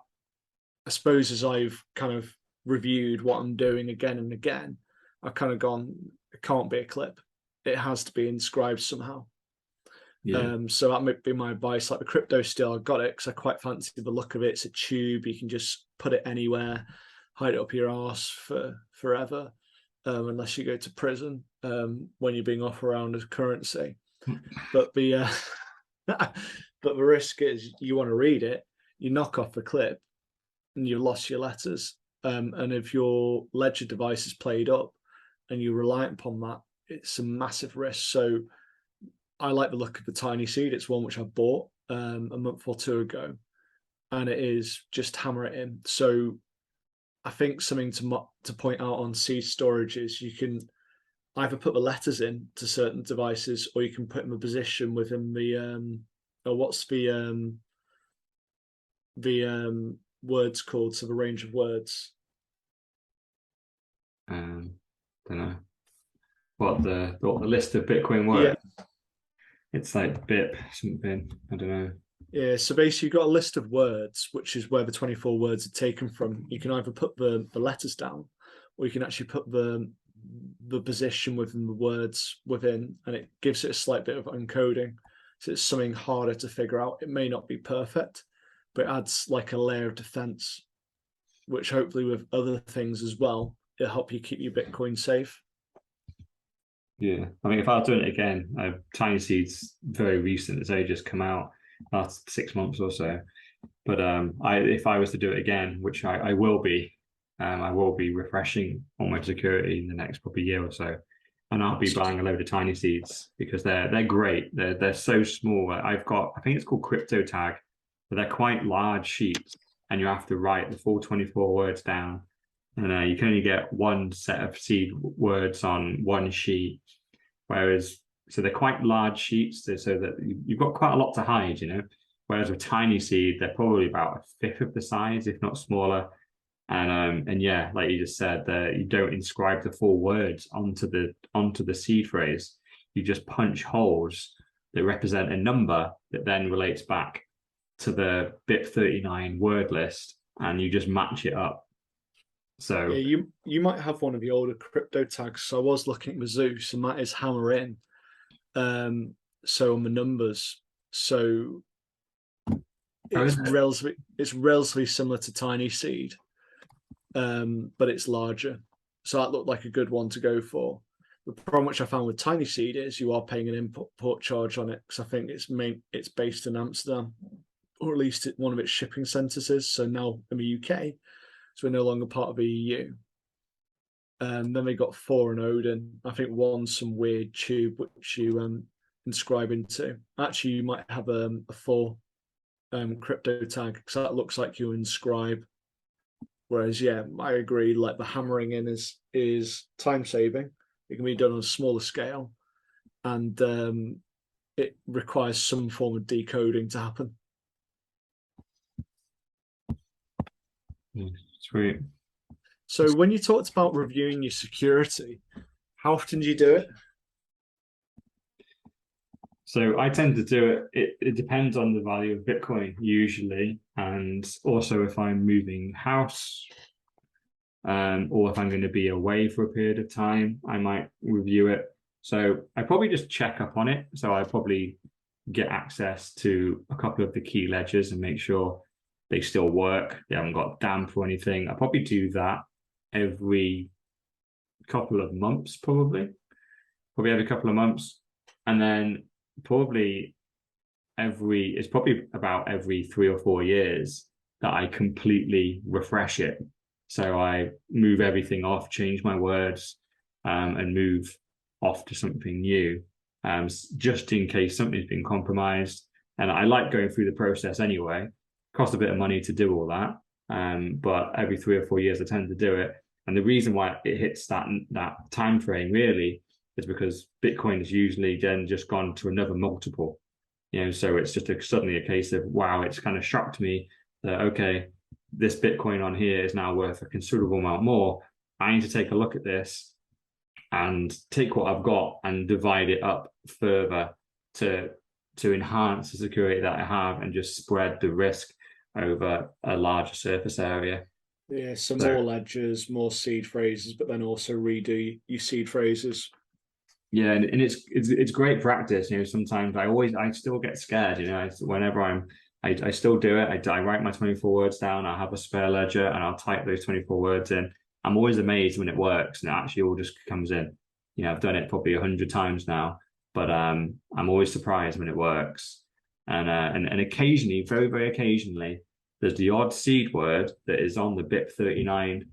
B: suppose as I've kind of reviewed what I'm doing again and again, I've kind of gone, it can't be a clip. It has to be inscribed somehow.
A: yeah.
B: So that might be my advice. Like the Crypto Steel, I got it because I quite fancy the look of it. It's a tube. You can just put it anywhere, hide it up your arse for forever, unless you go to prison when you're being off around as currency. But the but the risk is you want to read it, you knock off the clip, and you've lost your letters. And if your ledger device is played up and you're reliant upon that, it's a massive risk. So I like the look of the Tiny Seed. It's one which I bought a month or two ago, and it is just hammer it in. So I think something to point out on seed storage is you can either put the letters in to certain devices, or you can put them in a position within the or what's the words called? So the range of words.
A: Don't know what the list of Bitcoin words.
B: Yeah.
A: It's like BIP something. I don't know.
B: Yeah, so basically you've got a list of words, which is where the 24 words are taken from. You can either put the letters down, or you can actually put the position within the words within, and it gives it a slight bit of encoding. So it's something harder to figure out. It may not be perfect, but it adds like a layer of defense, which hopefully with other things as well, it'll help you keep your Bitcoin safe.
A: Yeah, I mean, if I was doing it again, Tiny Seed's very recent. It's only just come out last 6 months or so. But if I was to do it again, which I will be, I will be refreshing all my security in the next probably year or so, and I'll be buying a load of Tiny Seeds because they're great. They're so small. I think it's called Crypto Tag, but they're quite large sheets, and you have to write the full 24 words down. And you can only get one set of seed words on one sheet, whereas so they're quite large sheets, so that you've got quite a lot to hide, you know. Whereas with Tiny Seed, they're probably about a fifth of the size, if not smaller. And yeah, like you just said, you don't inscribe the full words onto the seed phrase. You just punch holes that represent a number that then relates back to the BIP39 word list, and you just match it up. So
B: yeah, you might have one of the older crypto tags. So I was looking at the Zeus, and that is hammer in. So on the numbers, so it's relatively similar to Tiny Seed, but it's larger. So that looked like a good one to go for. The problem which I found with Tiny Seed is you are paying an import charge on it, because I think it's based in Amsterdam, or at least one of its shipping centres is. So now in the UK, so we're no longer part of the EU. Then they got 4 in Odin. I think one's some weird tube which you inscribe into. Actually, you might have a 4 crypto tag, because that looks like you inscribe. Whereas, yeah, I agree. Like the hammering in is time saving. It can be done on a smaller scale, and it requires some form of decoding to happen.
A: Sweet.
B: So when you talked about reviewing your security, how often do you do it?
A: So I tend to do it. It depends on the value of Bitcoin usually, and also if I'm moving house, or if I'm going to be away for a period of time, I might review it. So I probably just check up on it. So I probably get access to a couple of the key ledgers and make sure they still work. They haven't got damp or anything. I probably do that every couple of months, probably every couple of months. And then it's probably about every 3 or 4 years that I completely refresh it. So I move everything off, change my words, and move off to something new, just in case something's been compromised. And I like going through the process anyway. Cost a bit of money to do all that, but every 3 or 4 years I tend to do it. And the reason why it hits that time frame really is because Bitcoin has usually then just gone to another multiple. So it's just suddenly a case of, wow, it's kind of shocked me that, okay, this Bitcoin on here is now worth a considerable amount more. I need to take a look at this and take what I've got and divide it up further to enhance the security that I have and just spread the risk over a larger surface area.
B: Yeah, so more ledgers, more seed phrases, but then also redo your seed phrases.
A: Yeah, and it's great practice. Sometimes I still get scared. Whenever I still do it. I write my 24 words down. I have a spare ledger and I'll type those 24 words in. I'm always amazed when it works and it actually all just comes in. I've done it probably 100 times now, but I'm always surprised when it works. And occasionally, very, very occasionally, there's the odd seed word that is on the BIP39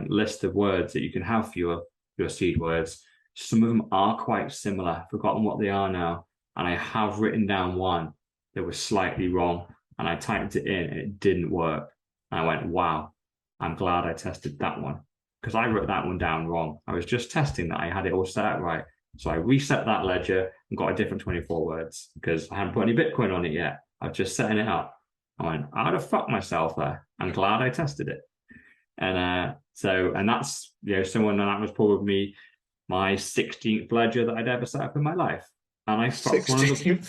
A: list of words that you can have for your seed words. Some of them are quite similar. I've forgotten what they are now. And I have written down one that was slightly wrong. And I typed it in and it didn't work. And I went, wow, I'm glad I tested that one. Because I wrote that one down wrong. I was just testing that I had it all set up right. So I reset that ledger and got a different 24 words because I hadn't put any Bitcoin on it yet. I was just setting it up. I went, I'd have fucked myself there. I'm glad I tested it. And that's, someone that was probably my 16th ledger that I'd ever set up in my life. And I fucked one of the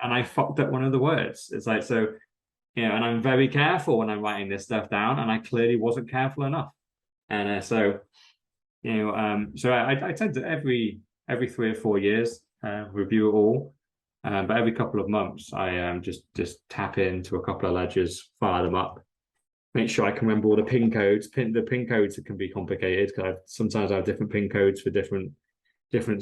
A: and I fucked up one of the words. It's like, so, and I'm very careful when I'm writing this stuff down, and I clearly wasn't careful enough. And so I tend to every 3 or 4 years review it all. But every couple of months, I just tap into a couple of ledgers, fire them up, make sure I can remember all the pin codes. The pin codes can be complicated because sometimes I have different pin codes for different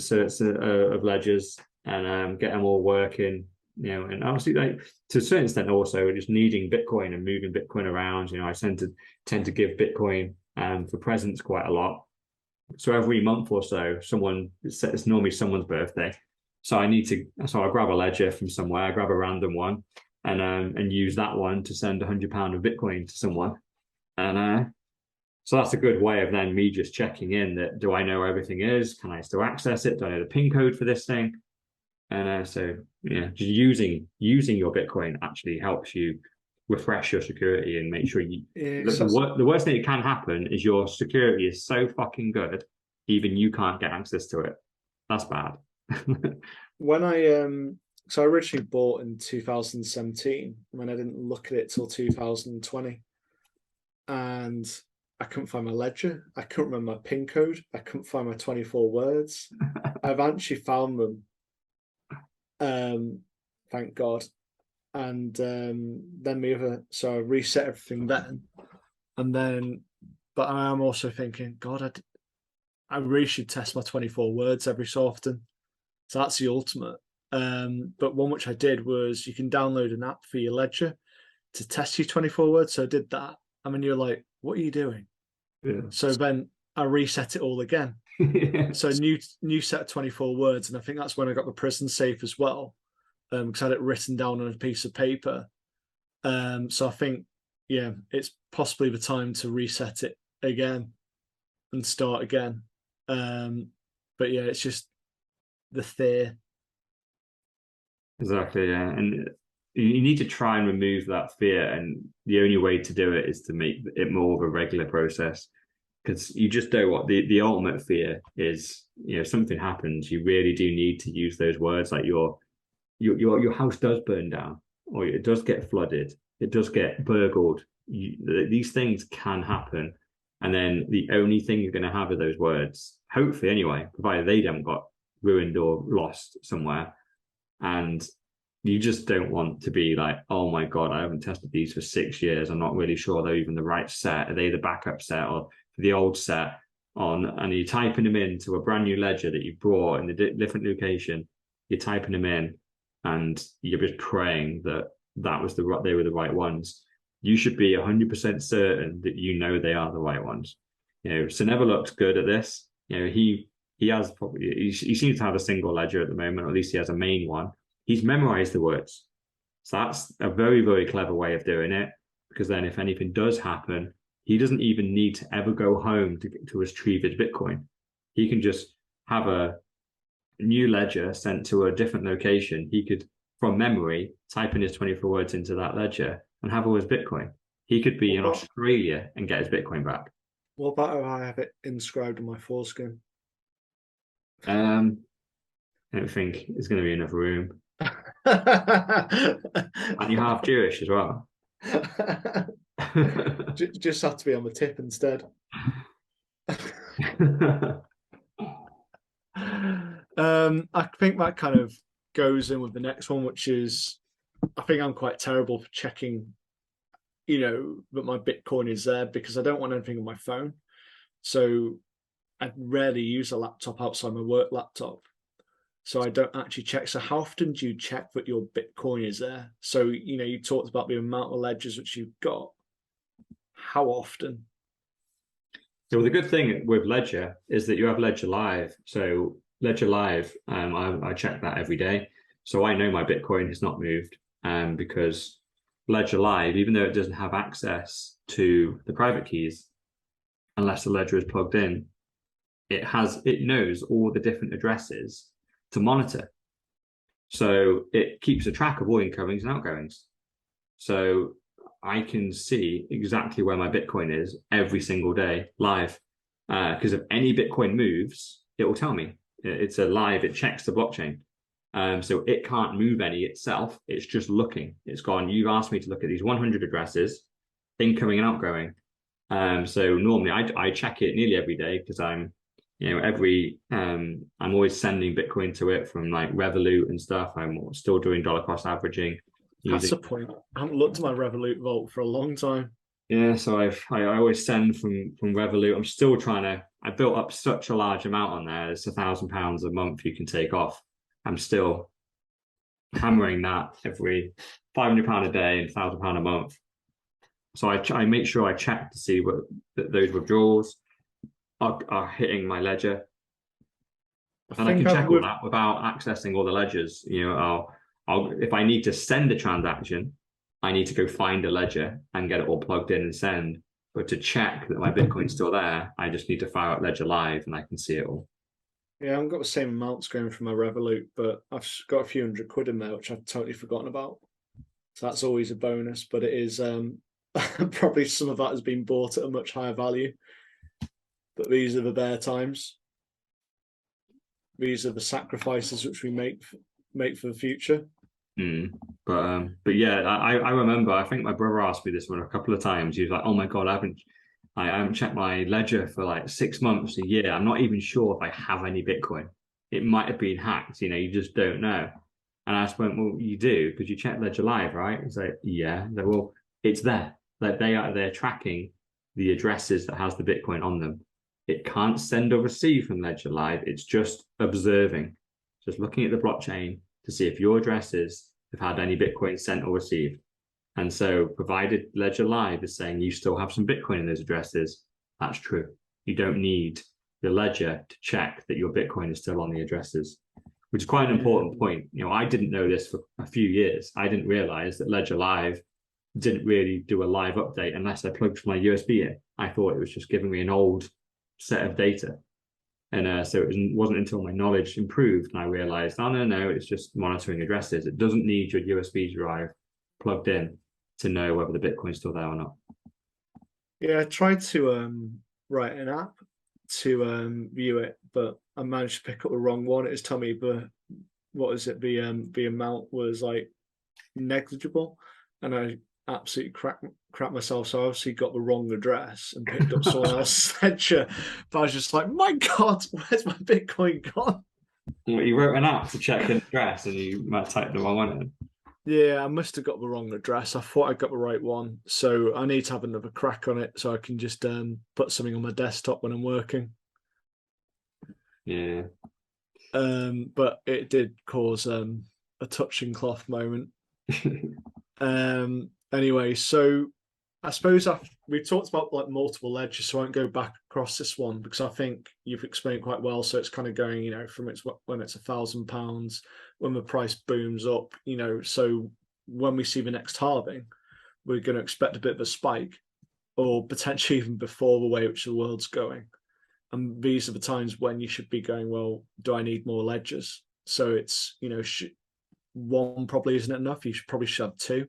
A: sorts of ledgers, and get them all working. And obviously, like to a certain extent, also just needing Bitcoin and moving Bitcoin around. I tend to give Bitcoin for presents quite a lot. So every month or so, it's normally someone's birthday. So I grab a ledger from somewhere, I grab a random one, and use that one to send £100 of Bitcoin to someone. And so that's a good way of then me just checking in that, do I know where everything is? Can I still access it? Do I know the PIN code for this thing? And just using your Bitcoin actually helps you refresh your security and make sure the worst thing that can happen is your security is so fucking good, even you can't get access to it. That's bad.
B: When I originally bought in 2017, and then I didn't look at it till 2020, and I couldn't find my ledger. I couldn't remember my PIN code. I couldn't find my 24 words. I've actually found them. Thank God. And then so I reset everything then, and then, but I am also thinking, God, I really should test my 24 words every so often. So that's the ultimate. But one which I did was you can download an app for your ledger to test your 24 words. So I did that. I mean, you're like, what are you doing? Yeah. So then I reset it all again. So new set of 24 words. And I think that's when I got the prison safe as well, because I had it written down on a piece of paper. So I think, it's possibly the time to reset it again and start again. But it's just the fear.
A: Exactly, yeah. And you need to try and remove that fear, and the only way to do it is to make it more of a regular process, because you just know what the ultimate fear is. Something happens, you really do need to use those words, like your house does burn down, or it does get flooded, it does get burgled. These things can happen, and then the only thing you're going to have are those words, hopefully anyway, provided they haven't got ruined or lost somewhere. And you just don't want to be like, oh my God, I haven't tested these for 6 years. I'm not really sure they're even the right set. Are they the backup set or the old set on? And you're typing them into a brand new ledger that you brought in a different location. You're typing them in and you're just praying that they were the right ones. You should be 100% certain that you know they are the right ones. Never looks good at this. He has probably he seems to have a single ledger at the moment, or at least he has a main one. He's memorized the words. So that's a very, very clever way of doing it, because then if anything does happen, he doesn't even need to ever go home to retrieve his Bitcoin. He can just have a new ledger sent to a different location. He could, from memory, type in his 24 words into that ledger and have all his Bitcoin. He could be in Australia and get his Bitcoin back.
B: What about if I have it inscribed on my foreskin?
A: I don't think there's going to be enough room. And you're half Jewish as well.
B: Just have to be on the tip instead. I think that kind of goes in with the next one, which is, I think I'm quite terrible for checking, that my Bitcoin is there, because I don't want anything on my phone. So I rarely use a laptop outside my work laptop. So I don't actually check. So how often do you check that your Bitcoin is there? So, you talked about the amount of ledgers which you've got. How often?
A: So the good thing with Ledger is that you have Ledger Live. So Ledger Live, I check that every day. So I know my Bitcoin has not moved, because Ledger Live, even though it doesn't have access to the private keys, unless the ledger is plugged in, it knows all the different addresses to monitor. So it keeps a track of all incomings and outgoings. So I can see exactly where my Bitcoin is every single day live. Because if any Bitcoin moves, it will tell me. It's a live, it checks the blockchain. So it can't move any itself. It's just looking. It's gone, you've asked me to look at these 100 addresses, incoming and outgoing. So normally I check it nearly every day, because I'm always sending Bitcoin to it from like Revolut and stuff. I'm still doing dollar cost averaging.
B: That's the point. I haven't looked at my Revolut vault for a long time.
A: Yeah, so I always send from Revolut. I'm still I built up such a large amount on there. It's £1,000 a month you can take off. I'm still hammering that every £500 a day and £1,000 a month. So I make sure I check to see what those withdrawals are hitting my ledger, and I can check all that without accessing all the ledgers. If I need to send a transaction, I need to go find a ledger and get it all plugged in and send. But to check that my Bitcoin's still there, I just need to fire up Ledger Live and I can see it all.
B: Yeah, I haven't got the same amounts going from my Revolut, but I've got a few £100 in there, which I've totally forgotten about. So that's always a bonus, but it is probably some of that has been bought at a much higher value. But these are the bear times. These are the sacrifices which we make for the future.
A: But yeah, I remember, I think my brother asked me this one a couple of times. He was like, oh my God, I haven't checked my ledger for like 6 months, a year. I'm not even sure if I have any Bitcoin. It might have been hacked, you just don't know. And I just went, well, you do, because you check Ledger Live, right? It's like, yeah, well, it's there. Like they're tracking the addresses that has the Bitcoin on them. It can't send or receive from Ledger Live. It's just observing, just looking at the blockchain to see if your addresses have had any Bitcoin sent or received. And so provided Ledger Live is saying you still have some Bitcoin in those addresses, that's true. You don't need the ledger to check that your Bitcoin is still on the addresses, which is quite an important point. I didn't know this for a few years. I didn't realize that Ledger Live didn't really do a live update unless I plugged my USB in. I thought it was just giving me an old set of data. And so it wasn't until my knowledge improved and I realized, oh, no, it's just monitoring addresses. It doesn't need your USB drive plugged in to know whether the Bitcoin's still there or not.
B: Yeah, I tried to write an app to view it, but I managed to pick up the wrong one. It was telling me the amount was like negligible, and I absolutely crap myself. So I obviously got the wrong address and picked up someone else's ledger. But I was just like, my God, where's my Bitcoin gone?
A: You wrote an app to check an address and you might type the wrong one in.
B: Yeah, I must have got the wrong address. I thought I got the right one, so I need to have another crack on it so I can just put something on my desktop when I'm working.
A: Yeah.
B: But it did cause a touching cloth moment. Anyway, so I suppose we've talked about like multiple ledgers, so I won't go back across this one because I think you've explained quite well. So it's kind of going, from when it's £1,000, when the price booms up, so when we see the next halving, we're going to expect a bit of a spike, or potentially even before the way which the world's going. And these are the times when you should be going, well, do I need more ledgers? So it's, one probably isn't enough. You should probably have two.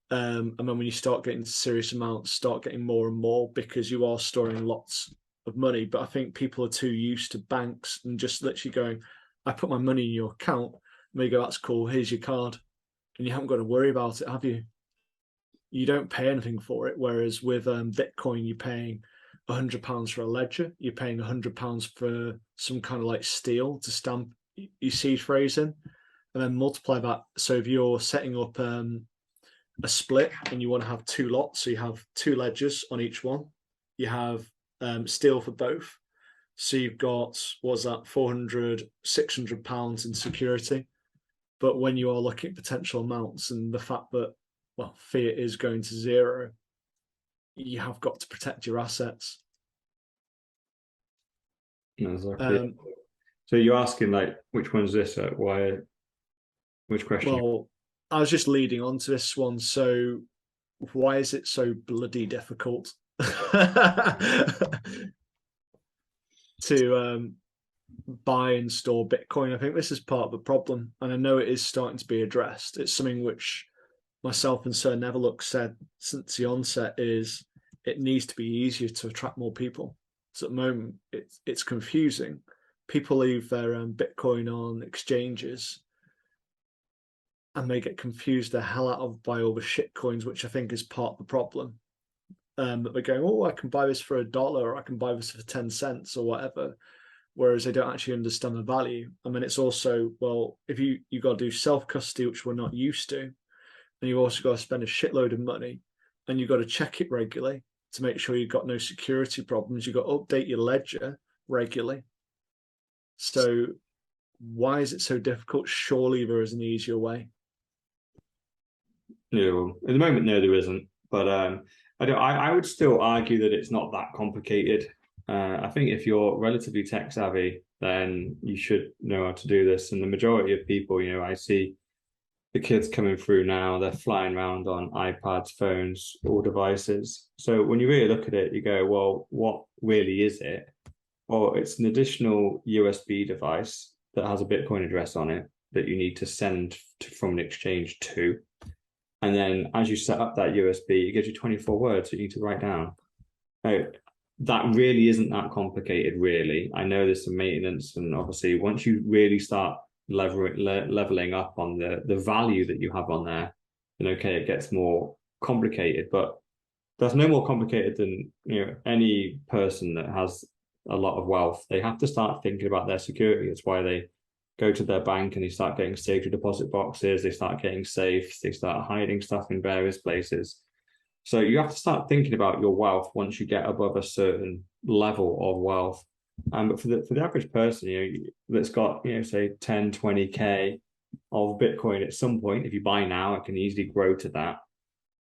B: And then when you start getting serious amounts, start getting more and more because you are storing lots of money. But I think people are too used to banks and just literally going, I put my money in your account. And they go, that's cool. Here's your card. And you haven't got to worry about it, have you? You don't pay anything for it. Whereas with Bitcoin, you're paying £100 for a ledger. You're paying £100 for some kind of like steel to stamp your seed phrase in, and then multiply that. So if you're setting up a split and you want to have two lots, so you have two ledgers on each one, you have steel for both. So you've got, what's that, 400, £600 in security. But when you are looking at potential amounts and the fact that, well, fiat is going to zero, you have got to protect your assets.
A: Exactly. So you're asking like which one's this? Why? Which question?
B: Well, I was just leading on to this one. So why is it so bloody difficult to buy and store Bitcoin? I think this is part of the problem, and I know it is starting to be addressed. It's something which myself and Sir Neverlook said since the onset is it needs to be easier to attract more people. So at the moment, it's confusing. People leave their Bitcoin on exchanges and they get confused the hell out of by all the shit coins, which I think is part of the problem. That they're going, oh, I can buy this for $1, or I can buy this for 10 cents or whatever. Whereas they don't actually understand the value. I mean, it's also, well, if you got to do self-custody, which we're not used to, and you've also got to spend a shitload of money, and you've got to check it regularly to make sure you've got no security problems. You've got to update your ledger regularly. So why is it so difficult? Surely there is an easier way.
A: No, at the moment, no, there isn't. But I would still argue that it's not that complicated. I think if you're relatively tech savvy, then you should know how to do this. And the majority of people, I see the kids coming through now, they're flying around on iPads, phones, all devices. So when you really look at it, you go, well, what really is it? Well, it's an additional USB device that has a Bitcoin address on it that you need to send from an exchange to. And then as you set up that USB, it gives you 24 words that you need to write down. Now, that really isn't that complicated, really. I know there's some maintenance, and obviously once you really start leveling up on the value that you have on there, then okay, it gets more complicated. But that's no more complicated than any person that has a lot of wealth. They have to start thinking about their security. That's why they go to their bank and they start getting safety deposit boxes, they start getting safes, they start hiding stuff in various places. So you have to start thinking about your wealth once you get above a certain level of wealth. But for the average person, that's got, say 10, 20K of Bitcoin at some point, if you buy now, it can easily grow to that.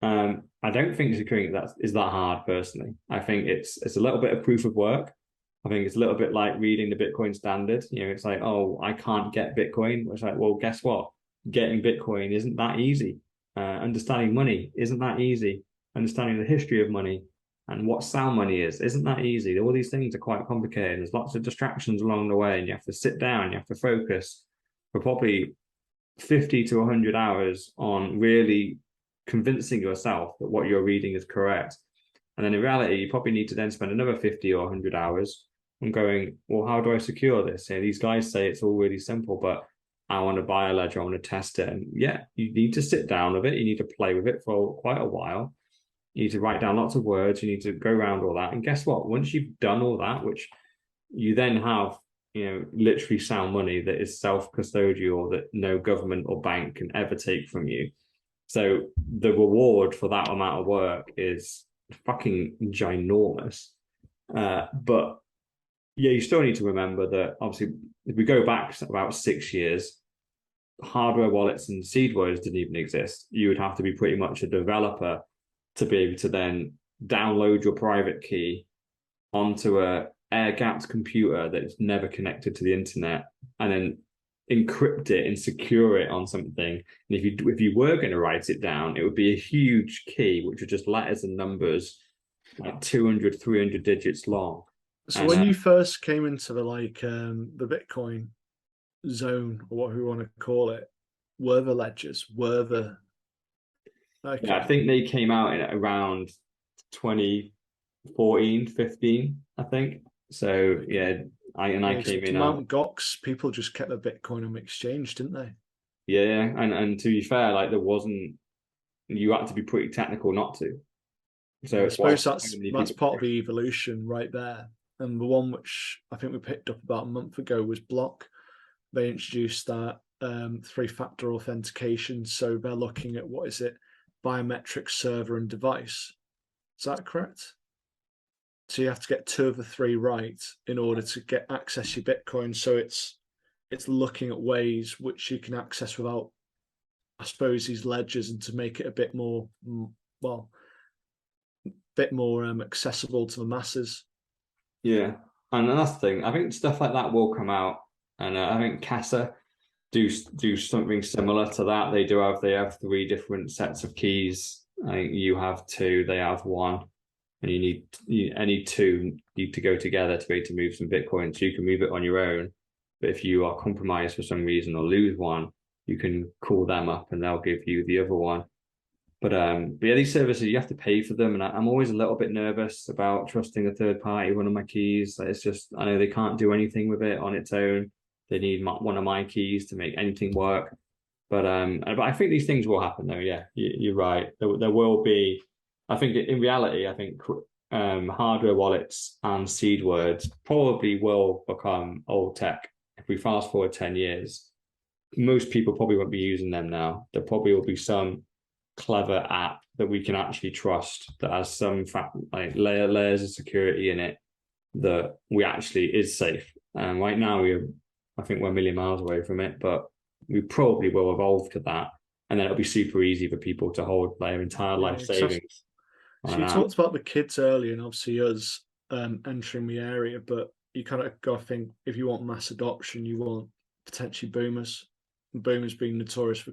A: I don't think securing that is that hard personally. I think it's a little bit of proof of work. I think it's a little bit like reading the Bitcoin standard. It's like, oh, I can't get Bitcoin. It's like, well, guess what? Getting Bitcoin isn't that easy. Understanding money isn't that easy. Understanding the history of money and what sound money isn't that easy. All these things are quite complicated. There's lots of distractions along the way, and you have to sit down, you have to focus for probably 50 to 100 hours on really convincing yourself that what you're reading is correct. And then in reality, you probably need to then spend another 50 or 100 hours on going, well, how do I secure this? These guys say it's all really simple, but I want to buy a ledger, I want to test it. And yeah, you need to sit down with it. You need to play with it for quite a while. You need to write down lots of words. You need to go around all that. And guess what? Once you've done all that, which you then have literally sound money that is self-custodial, that no government or bank can ever take from you. So the reward for that amount of work is fucking ginormous. But yeah, you still need to remember that obviously, if we go back about 6 years, hardware wallets and seed words didn't even exist. You would have to be pretty much a developer to be able to then download your private key onto a air-gapped computer that's never connected to the internet, and then encrypt it and secure it on something. And if you were going to write it down, it would be a huge key, which are just letters and numbers, like 200, 300 digits long.
B: So when you first came into the Bitcoin zone, or what we want to call it, were the ledgers, okay.
A: Yeah, I think they came out in around 2014, 15, I think. So yeah, I came in.
B: Mount Gox, people just kept their Bitcoin on the exchange, didn't they?
A: Yeah, and to be fair, like there wasn't. You had to be pretty technical not to. So
B: I suppose that's part of the evolution right there. And the one which I think we picked up about a month ago was Block. They introduced that 3-factor authentication. So they're looking at, what is it, biometric server and device. Is that correct? So you have to get 2 of the 3 right in order to get access your Bitcoin. So it's looking at ways which you can access without, I suppose, these ledgers, and to make it a bit more, accessible to the masses.
A: Yeah, and that's the thing. I think stuff like that will come out, and I think Casa do something similar to that. They have 3 different sets of keys. I think you have 2, they have 1. And any 2 need to go together to be able to move some Bitcoin. So you can move it on your own, but if you are compromised for some reason or lose one, you can call them up and they'll give you the other one. But yeah, these services, you have to pay for them, and I'm always a little bit nervous about trusting a third party one of my keys. It's just, I know they can't do anything with it on its own. They need one of my keys to make anything work. But I think these things will happen, though. Yeah, you're right. There will be. I think in reality, I think hardware wallets and seed words probably will become old tech. If we fast forward 10 years, most people probably won't be using them now. There probably will be some clever app that we can actually trust that has some layers of security in it that we actually is safe. And right now, I think we're a million miles away from it, but we probably will evolve to that. And then it'll be super easy for people to hold their entire life savings.
B: So you talked about the kids earlier, and obviously us entering the area, but you kind of got to think, if you want mass adoption, you want potentially boomers. And boomers being notorious for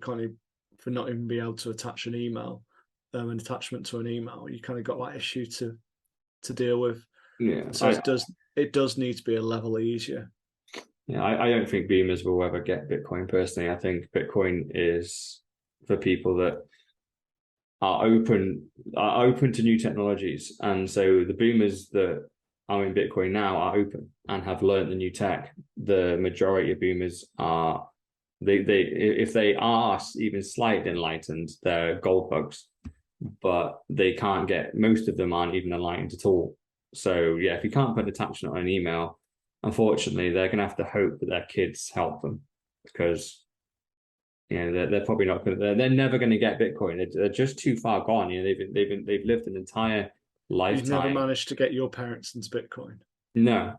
B: not even being able to attach an email, an attachment to an email. You kind of got that issue to deal with.
A: Yeah.
B: So it does need to be a level easier.
A: Yeah, I don't think boomers will ever get Bitcoin personally. I think Bitcoin is for people that are open to new technologies, and so the boomers that are in Bitcoin now are open and have learned the new tech. The majority of boomers are if they are even slightly enlightened, they're gold bugs, but they can't get, most of them aren't even enlightened at all. So yeah, if you can't put an attachment on an email, unfortunately, they're going to have to hope that their kids help them, because they're probably not going to. They're never going to get Bitcoin. They're just too far gone. They've lived an entire lifetime.
B: You've never managed to get your parents into Bitcoin.
A: No.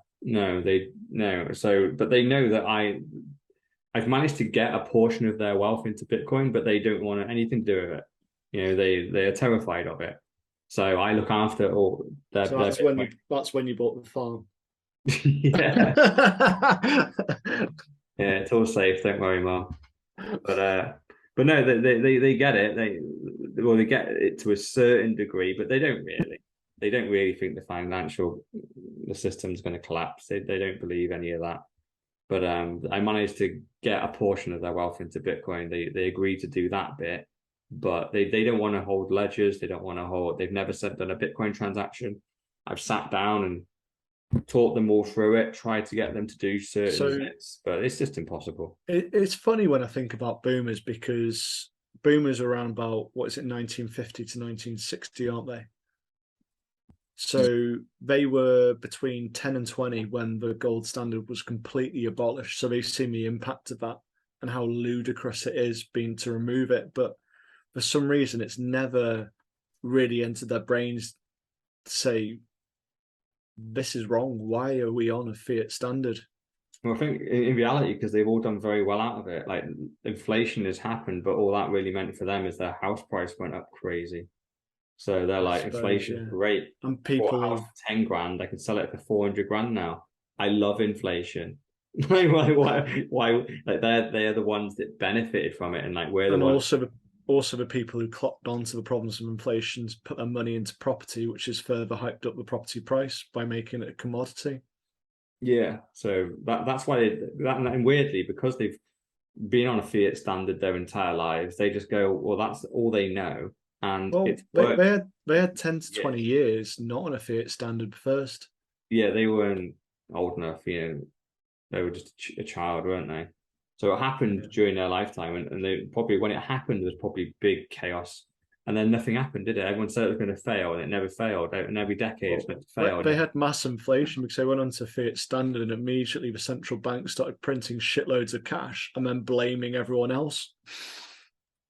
A: So, but they know that I've managed to get a portion of their wealth into Bitcoin, but they don't want anything to do with it. They are terrified of it. So I look after all their.
B: So that's when you bought the farm.
A: Yeah. Yeah, it's all safe. Don't worry, Mom. But no, they get it. They get it to a certain degree, but they don't really. They don't really think the system's going to collapse. They don't believe any of that. But I managed to get a portion of their wealth into Bitcoin. They agreed to do that bit, but they don't want to hold ledgers. They don't want to hold. They've never done a Bitcoin transaction. I've sat down and taught them all through it, tried to get them to do certain bits, but it's just impossible.
B: It's funny when I think about boomers, because boomers are around about, 1950 to 1960, aren't they? So they were between 10 and 20 when the gold standard was completely abolished. So they've seen the impact of that and how ludicrous it is being to remove it. But for some reason, it's never really entered their brains to say, this is wrong. Why are we on a fiat standard?
A: Well, I think in reality, because they've all done very well out of it, like inflation has happened, but all that really meant for them is their house price went up crazy. So they're like, inflation's great.
B: And
A: I bought a
B: people
A: house for 10 grand, I can sell it for 400 grand now. I love inflation. why? Like they're the ones that benefited from it, and like we're the
B: and
A: ones.
B: also the people who clocked onto the problems of inflation put their money into property, which has further hyped up the property price by making it a commodity.
A: Yeah, so that's why and weirdly, because they've been on a fiat standard their entire lives, they just go, well, that's all they know, and
B: Well,
A: it's worked.
B: they had 10 to 20 years not on a fiat standard first.
A: Yeah, they weren't old enough, they were just a child, weren't they? So it happened during their lifetime, and they probably, when it happened, there was probably big chaos, and then nothing happened, did it? Everyone said it was going to fail, and it never failed. And every decade it's meant to fail.
B: They had mass inflation because they went on to fiat standard, and immediately the central bank started printing shitloads of cash and then blaming everyone else.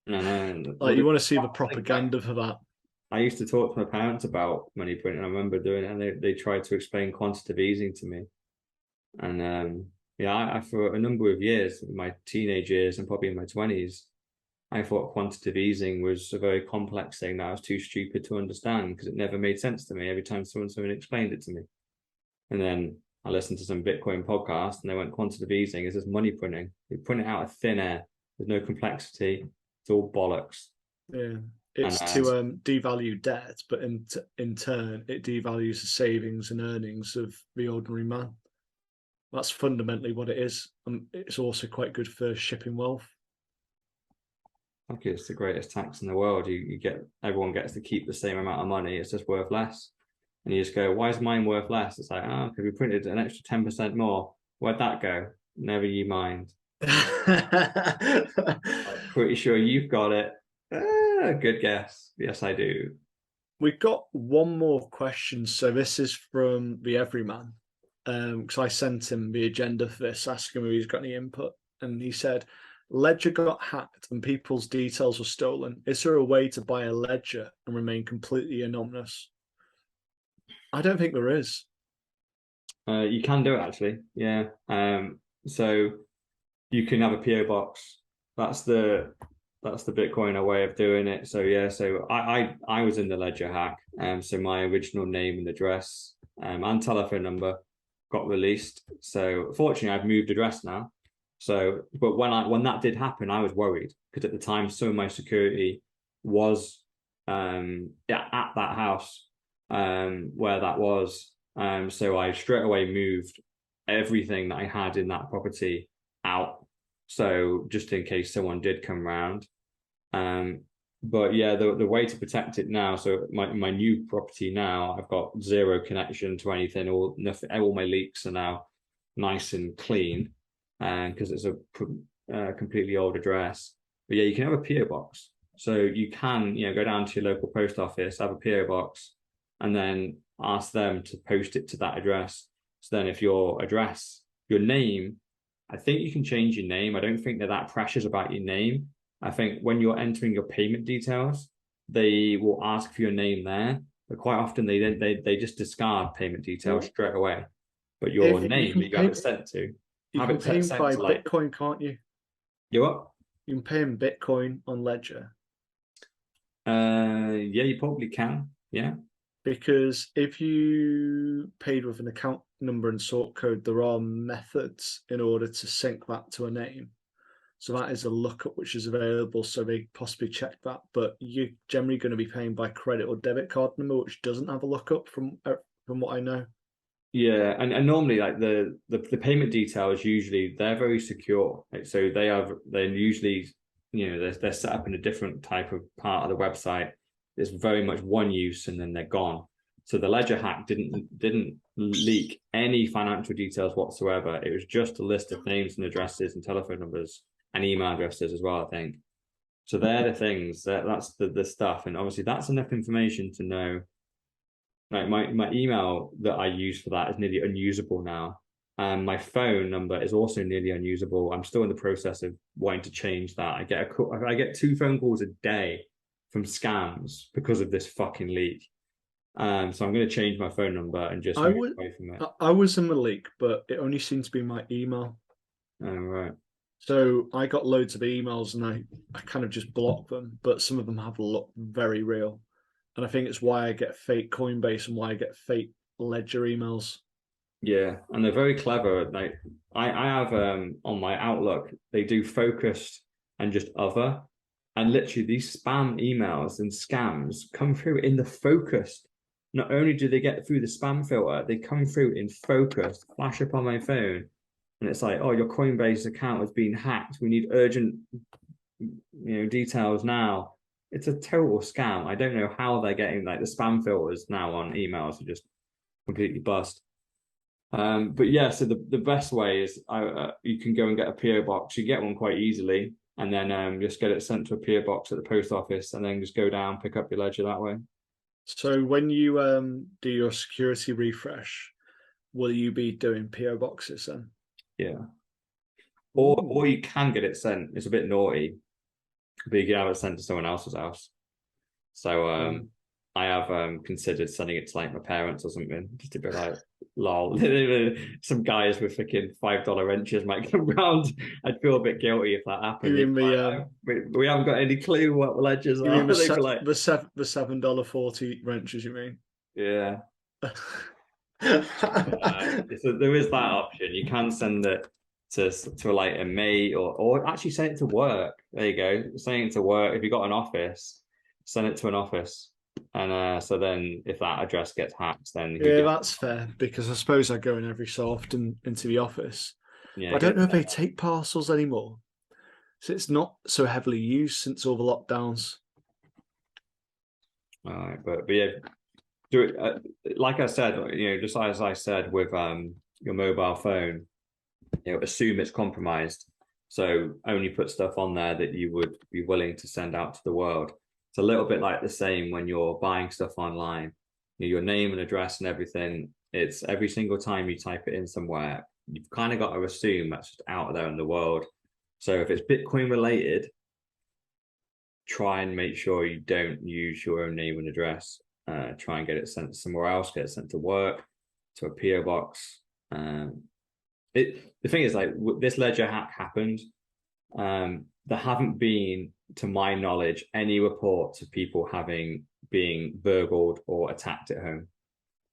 A: No.
B: Like, you want to see the propaganda for that.
A: I used to talk to my parents about money printing. I remember doing it, and they tried to explain quantitative easing to me. And I for a number of years, in my teenage years and probably in my 20s, I thought quantitative easing was a very complex thing that I was too stupid to understand because it never made sense to me every time someone explained it to me. And then I listened to some Bitcoin podcast, and they went, quantitative easing is just money printing. You print it out of thin air. There's no complexity. It's all bollocks.
B: Yeah. It's to devalue debt, but in turn, it devalues the savings and earnings of the ordinary man. That's fundamentally what it is. And it's also quite good for shipping wealth.
A: Okay, it's the greatest tax in the world. Everyone gets to keep the same amount of money. It's just worth less. And you just go, why is mine worth less? It's like, because we printed an extra 10% more. Where'd that go? Never you mind. I'm pretty sure you've got it. Good guess. Yes, I do.
B: We've got one more question. So this is from the Everyman. Because I sent him the agenda for this, asking him if he's got any input. And he said, Ledger got hacked and people's details were stolen. Is there a way to buy a ledger and remain completely anonymous? I don't think there is.
A: You can do it actually. Yeah. So you can have a PO box. That's the Bitcoiner way of doing it. So yeah. So I was in the Ledger hack. So my original name and address and telephone number got released. So fortunately, I've moved address now. So, but when that did happen, I was worried because at the time, some of my security was at that house where that was. So I straight away moved everything that I had in that property out. So just in case someone did come around. But yeah, the way to protect it now. So my new property now, I've got zero connection to anything. All my leaks are now nice and clean, because it's a completely old address. But yeah, you can have a PO box. So you can go down to your local post office, have a PO box, and then ask them to post it to that address. So then if your name, I think you can change your name. I don't think they're that precious about your name. I think when you're entering your payment details, they will ask for your name there, but quite often they just discard payment details straight away. But your name that you have it sent to,
B: you can pay by Bitcoin, can't you?
A: You what?
B: You can pay in Bitcoin on Ledger.
A: Yeah, you probably can. Yeah.
B: Because if you paid with an account number and sort code, there are methods in order to sync that to a name. So that is a lookup which is available, so they possibly check that. But you're generally going to be paying by credit or debit card number, which doesn't have a lookup from what I know.
A: Yeah, and normally like the payment details usually they're very secure. So they're usually they're set up in a different type of part of the website. It's very much one use and then they're gone. So the Ledger hack didn't leak any financial details whatsoever. It was just a list of names and addresses and telephone numbers and email addresses as well, I think. So they're the things that's the stuff, and obviously that's enough information to know Like my email that I use for that is nearly unusable now. And my phone number is also nearly unusable. I'm still in the process of wanting to change that. I get 2 phone calls a day from scams because of this fucking leak. So I'm going to change my phone number and just
B: I
A: move
B: would.
A: away from it.
B: I was in the leak, but it only seemed to be my email.
A: Oh, right.
B: So I got loads of emails and I kind of just blocked them, but some of them have looked very real. And I think it's why I get fake Coinbase and why I get fake Ledger emails.
A: Yeah, and they're very clever. Like I have on my Outlook, they do focused and just other, and literally these spam emails and scams come through in the focused. Not only do they get through the spam filter, they come through in focused, flash up on my phone, and it's like, oh, your Coinbase account has been hacked. We need urgent, details now. It's a total scam. I don't know how they're getting like the spam filters now on emails are just completely bust. But yeah, so the best way is you can go and get a PO box. You get one quite easily, and then just get it sent to a PO box at the post office, and then just go down, pick up your ledger that way.
B: So when you do your security refresh, will you be doing PO boxes then?
A: Yeah, or
B: Ooh.
A: or you can get it sent. It's a bit naughty, but you can have it sent to someone else's house. So I have considered sending it to like my parents or something, just to be like, lol. Some guys with freaking $5 wrenches might come round. I'd feel a bit guilty if that
B: You
A: happened.
B: mean
A: We haven't got any clue what ledgers
B: you mean
A: are. They'd be like,
B: the $7.40 wrenches? You mean?
A: yeah. So there is that option. You can send it to like a mate or actually send it to work. There you go. Send it to work. If you got an office, send it to an office. And so then if that address gets hacked, then you
B: Yeah,
A: get,
B: that's fair because I suppose I go in every so often into the office,
A: yeah,
B: but I
A: get
B: don't know if they take parcels anymore. So it's not so heavily used since all the lockdowns.
A: all right. But yeah, do it like I said, just as I said with your mobile phone, assume it's compromised. So only put stuff on there that you would be willing to send out to the world. It's a little bit like the same when you're buying stuff online. Your name and address and everything. It's every single time you type it in somewhere, you've kind of got to assume that's just out there in the world. So if it's Bitcoin related, try and make sure you don't use your own name and address. Try and get it sent somewhere else, get it sent to work, to a PO box. The thing is, like, this ledger hack happened. There haven't been, to my knowledge, any reports of people being burgled or attacked at home.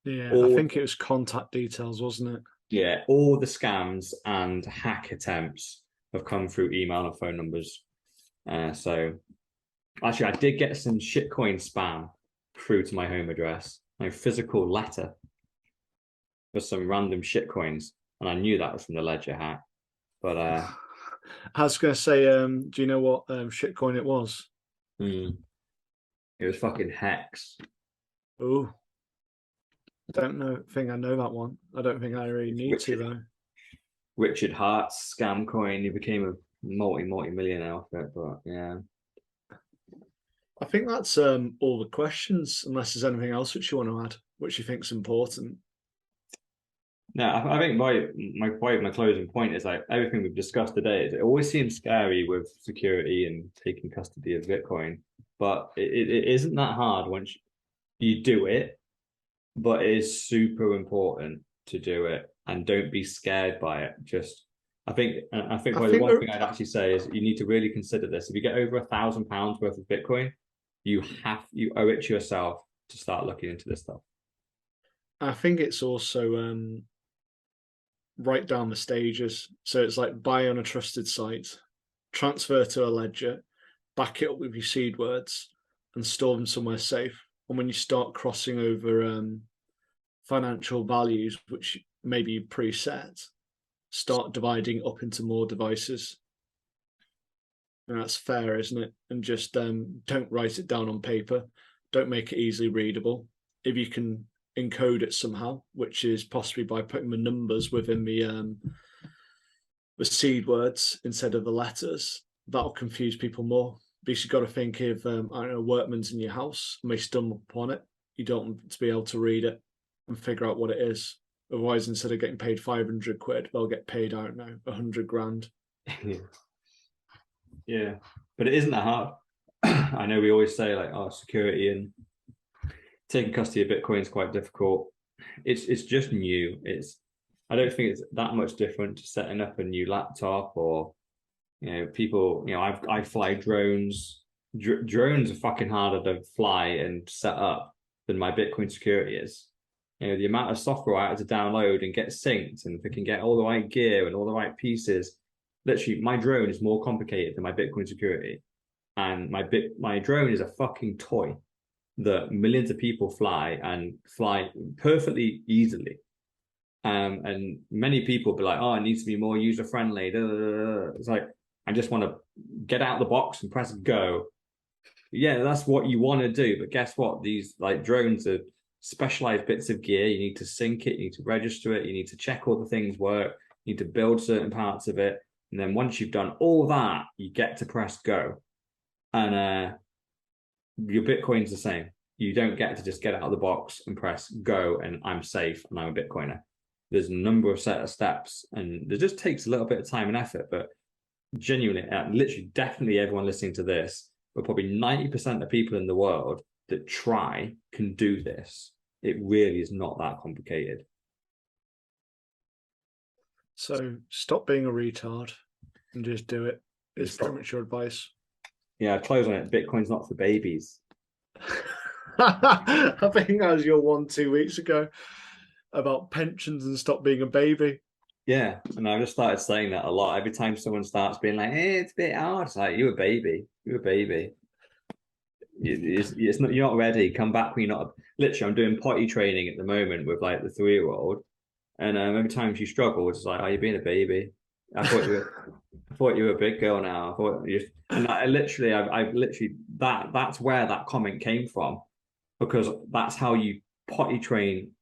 B: Yeah, I
A: All
B: think it was contact details, wasn't it?
A: Yeah, all the scams and hack attempts have come through email and phone numbers. So actually, I did get some shitcoin spam through to my home address, my physical letter for some random shitcoins, and I knew that was from the ledger hack. But
B: I was going to say, do you know what shitcoin it was?
A: it was fucking hex.
B: Oh, don't know. Think I know that one. I don't think I really need to though.
A: Richard Hart's scam coin. He became a multi millionaire off it. But yeah,
B: I think that's all the questions. Unless there's anything else which you want to add, which you think's important.
A: no, I think my closing point is like everything we've discussed today. It always seems scary with security and taking custody of Bitcoin, but it isn't that hard once you do it. But it is super important to do it, and don't be scared by it. I think the one thing I'd actually say is you need to really consider this. If you get over £1,000 worth of Bitcoin, you owe it to yourself to start looking into this stuff.
B: I think it's also write down the stages. So it's like buy on a trusted site, transfer to a ledger, back it up with your seed words, and store them somewhere safe. And when you start crossing over financial values, which maybe you preset, start dividing up into more devices. And that's fair, isn't it? And just don't write it down on paper. Don't make it easily readable. If you can encode it somehow, which is possibly by putting the numbers within the seed words instead of the letters, that'll confuse people more. Because you've got to think if I don't know, workman's in your house and they stumble upon it, you don't want to be able to read it and figure out what it is. Otherwise, instead of getting paid 500 quid, they'll get paid, I don't know, 100 grand.
A: Yeah, but it isn't that hard. I know we always say like, oh, security and taking custody of Bitcoin is quite difficult. It's just new. I don't think it's that much different to setting up a new laptop or, people. I fly drones. Drones are fucking harder to fly and set up than my Bitcoin security is. The amount of software I had to download and get synced, and if I can get all the right gear and all the right pieces. Literally, my drone is more complicated than my Bitcoin security, and my drone is a fucking toy that millions of people fly perfectly easily. And many people be like, oh, it needs to be more user friendly. It's like, I just want to get out of the box and press go. Yeah, that's what you want to do. But guess what? These like drones are specialized bits of gear. You need to sync it, you need to register it, you need to check all the things work, you need to build certain parts of it. And then once you've done all that, you get to press go. And your Bitcoin's the same. You don't get to just get out of the box and press go and I'm safe and I'm a Bitcoiner. There's a number of set of steps, and it just takes a little bit of time and effort. But genuinely, literally, definitely everyone listening to this, but probably 90% of people in the world that try can do this. It really is not that complicated.
B: So stop being a retard and just do it. It's pretty much your advice.
A: Yeah, close on it. Bitcoin's not for babies.
B: I think that was your one 2 weeks ago about pensions and stop being a baby.
A: Yeah, and I've just started saying that a lot. Every time someone starts being like, "Hey, it's a bit hard," it's like, "You're a baby. You're a baby. It's not. You're not ready. Come back when you're not." Literally, I'm doing potty training at the moment with like the 3-year-old, and every time she struggles, it's like, "Oh, you're being a baby. I thought you were a big girl now. I thought you." And I've literally that's where that comment came from, because that's how you potty train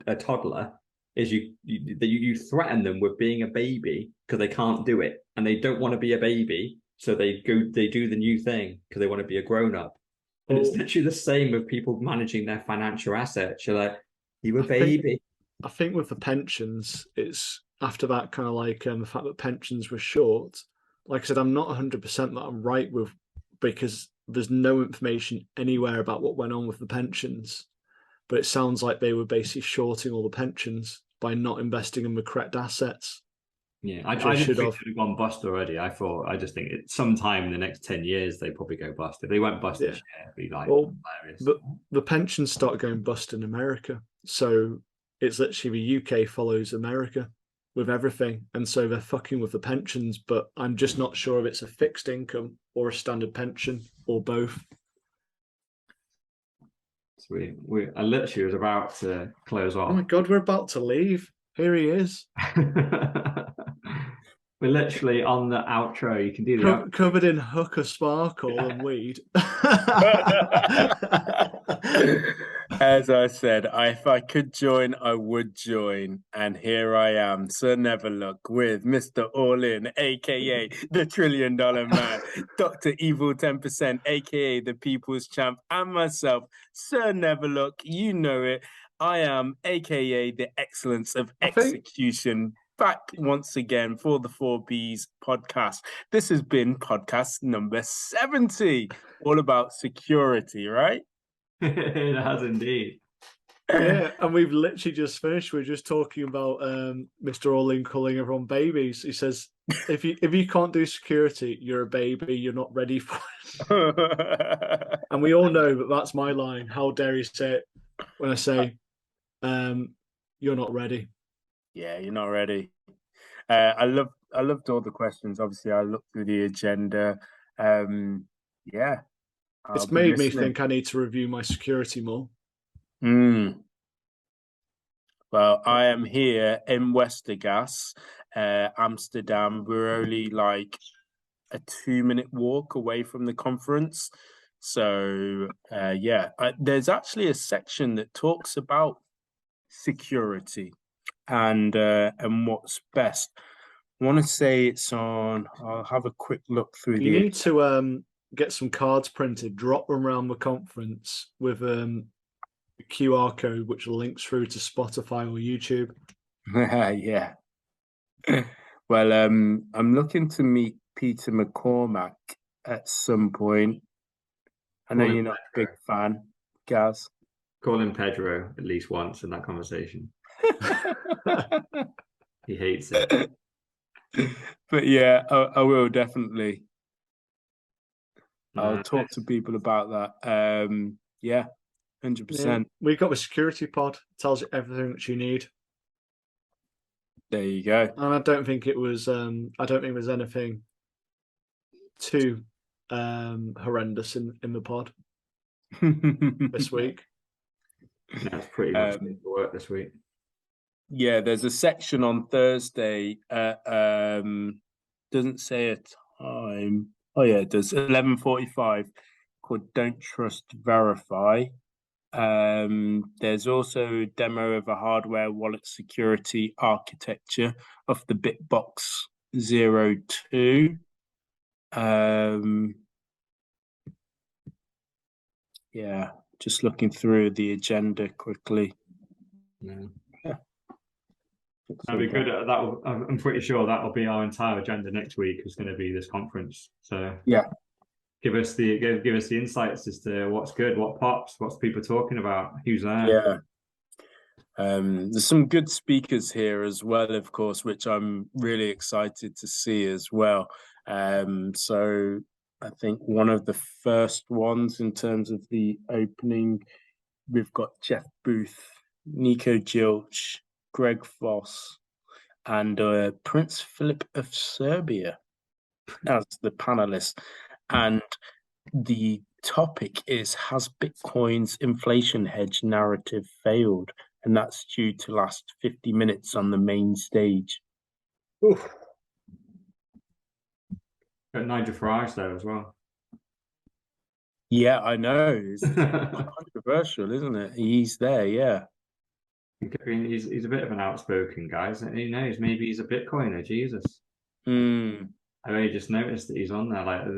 A: a toddler. Is you threaten them with being a baby because they can't do it and they don't want to be a baby, so they do the new thing because they want to be a grown up. And it's literally the same with people managing their financial assets. You're like, you a baby.
B: I think with the pensions, it's after that kind of like the fact that pensions were short. Like I said, I'm not 100% that I'm right with, because there's no information anywhere about what went on with the pensions. But it sounds like they were basically shorting all the pensions by not investing in the correct assets.
A: Yeah, I didn't think should have gone bust already. I just think sometime in the next 10 years they probably go bust. If they went bust this year, it'd be like hilarious.
B: The pensions start going bust in America. So it's literally the UK follows America with everything. And so they're fucking with the pensions, but I'm just not sure if it's a fixed income or a standard pension or both.
A: So I literally was about to close off.
B: Oh my God, we're about to leave. Here he is.
A: We're literally on the outro. You can do the
B: covered in hooker sparkle and weed.
C: As I said, if I could join, I would join. And here I am, Sir Neverlook, with Mr. All In, aka the $1 Trillion Man, Dr. Evil 10%, aka the People's Champ, and myself, Sir Neverlook. You know it. I am, aka the Excellence of Execution. Back once again for the 4Bs podcast. This has been podcast number 70, all about security, right?
A: It has indeed.
B: Yeah, and we've literally just finished. We're just talking about Mr. All-In calling everyone babies. He says, if you can't do security, you're a baby. You're not ready for it. And we all know that that's my line. How dare you say it when I say, you're not ready.
C: Yeah, you're not ready. I loved all the questions. Obviously, I looked through the agenda. Yeah.
B: It's made me think I need to review my security more.
C: Well, I am here in Westergas, Amsterdam. We're only like a 2-minute walk away from the conference. So, there's actually a section that talks about security and what's best. I want to say it's on. I'll have a quick look through.
B: You need to get some cards printed, drop them around the conference with a QR code which links through to Spotify or YouTube.
C: Yeah. Well, I'm looking to meet Peter McCormack at some point. I know
A: Call him
C: you're not a big fan, Gaz.
A: Call him Pedro at least once in that conversation. He hates it.
C: But yeah, I will definitely. I'll
A: Nice.
C: talk to people about that. Yeah, 100%.
B: We got the security pod, tells you everything that you need.
C: There you go.
B: And I don't think it was there's anything too horrendous in the pod this week.
A: That's pretty much it for work this week.
C: Yeah, there's a section on Thursday. Doesn't say a time. Oh yeah, it does. 11:45 called "Don't Trust, Verify." There's also a demo of a hardware wallet security architecture of the Bitbox 02. Yeah, just looking through the agenda quickly.
A: Yeah. That'd be good. I'm pretty sure that'll be our entire agenda next week. Is going to be this conference. So
C: yeah,
A: give us the insights as to what's good, what pops, what's people talking about, who's there.
C: Yeah. There's some good speakers here as well, of course, which I'm really excited to see as well. So I think one of the first ones in terms of the opening, we've got Jeff Booth, Nico Gilch, Greg Voss, and Prince Philip of Serbia as the panelists. And the topic is, has Bitcoin's inflation hedge narrative failed? And that's due to last 50 minutes on the main stage.
A: Oof. Got Nigel Farage there as well.
C: Yeah, I know. It's controversial, isn't it? He's there, yeah.
A: I mean, he's a bit of an outspoken guy, isn't he? Who knows? Maybe he's a Bitcoiner. Jesus. I only just noticed that he's on there. Like, I'm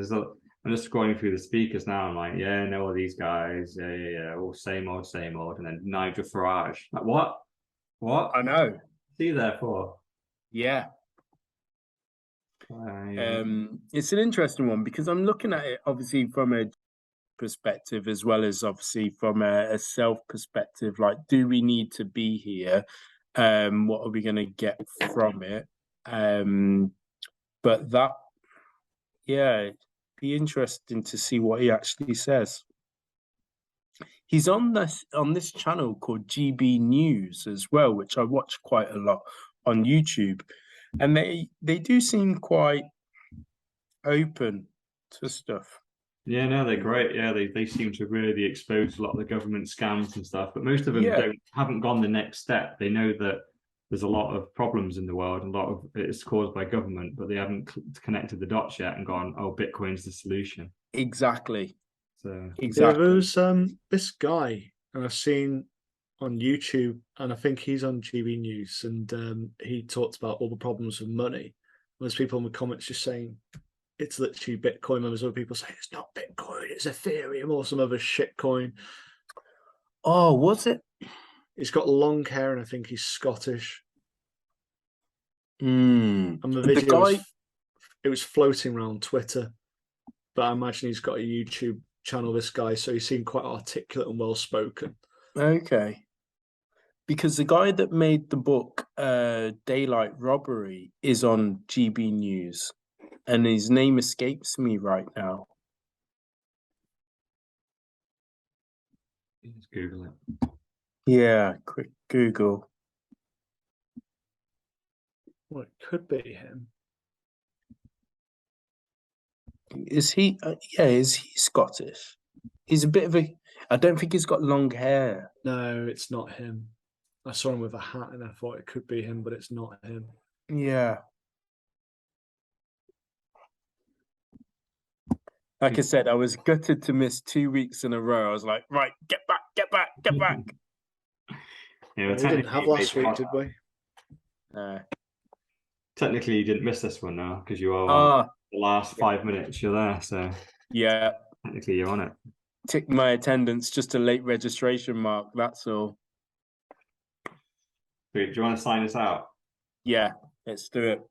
A: just scrolling through the speakers now. I'm like, yeah, I know all these guys. Yeah. All same old, same old. And then Nigel Farage. Like, what? What?
C: I know.
A: What's he there for?
C: Yeah. It's an interesting one because I'm looking at it obviously from a perspective as well as obviously from a self perspective. Like, do we need to be here? What are we going to get from it? But that, yeah, it'd be interesting to see what he actually says. He's on this channel called GB News as well, which I watch quite a lot on YouTube, and they do seem quite open to stuff.
A: Yeah, no, they're great. Yeah, they seem to really expose a lot of the government scams and stuff. But most of them haven't gone the next step. They know that there's a lot of problems in the world, and a lot of it's caused by government, but they haven't connected the dots yet and gone, "Oh, Bitcoin's the solution."
C: Exactly.
A: So
B: there was this guy, and I've seen on YouTube, and I think he's on GB News, and he talked about all the problems with money. There's people in the comments just saying it's literally Bitcoin. There's other people saying it's not Bitcoin, it's Ethereum or some other shit coin.
C: Oh, was it?
B: He's got long hair, and I think he's Scottish.
C: And
B: the video it was floating around Twitter, but I imagine he's got a YouTube channel, this guy, so he seemed quite articulate and well spoken.
C: Okay. Because the guy that made the book Daylight Robbery is on GB News, and his name escapes me right now.
A: Just Google it.
C: Yeah, quick Google.
B: Well, it could be him.
C: Is he? Is he Scottish? He's a bit of a. I don't think he's got long hair.
B: No, it's not him. I saw him with a hat, and I thought it could be him, but it's not him.
C: Yeah. Like I said, I was gutted to miss 2 weeks in a row. I was like, right, get back.
A: Yeah,
B: we didn't have last week, did we?
A: Technically, you didn't miss this one now because you are on the last 5 minutes. You're there, so
C: yeah.
A: Technically, you're on it.
C: tick my attendance, just a late registration mark. That's all.
A: Wait, do you want to sign us out?
C: Yeah, let's do it.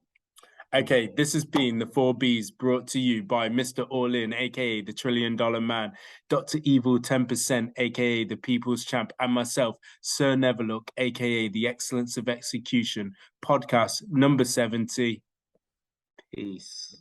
C: Okay, this has been the 4Bs brought to you by Mr. All In, aka the $1 Trillion Man, Dr. Evil 10%, aka the People's Champ, and myself, Sir Neverlook, aka the Excellence of Execution, podcast number 70. Peace.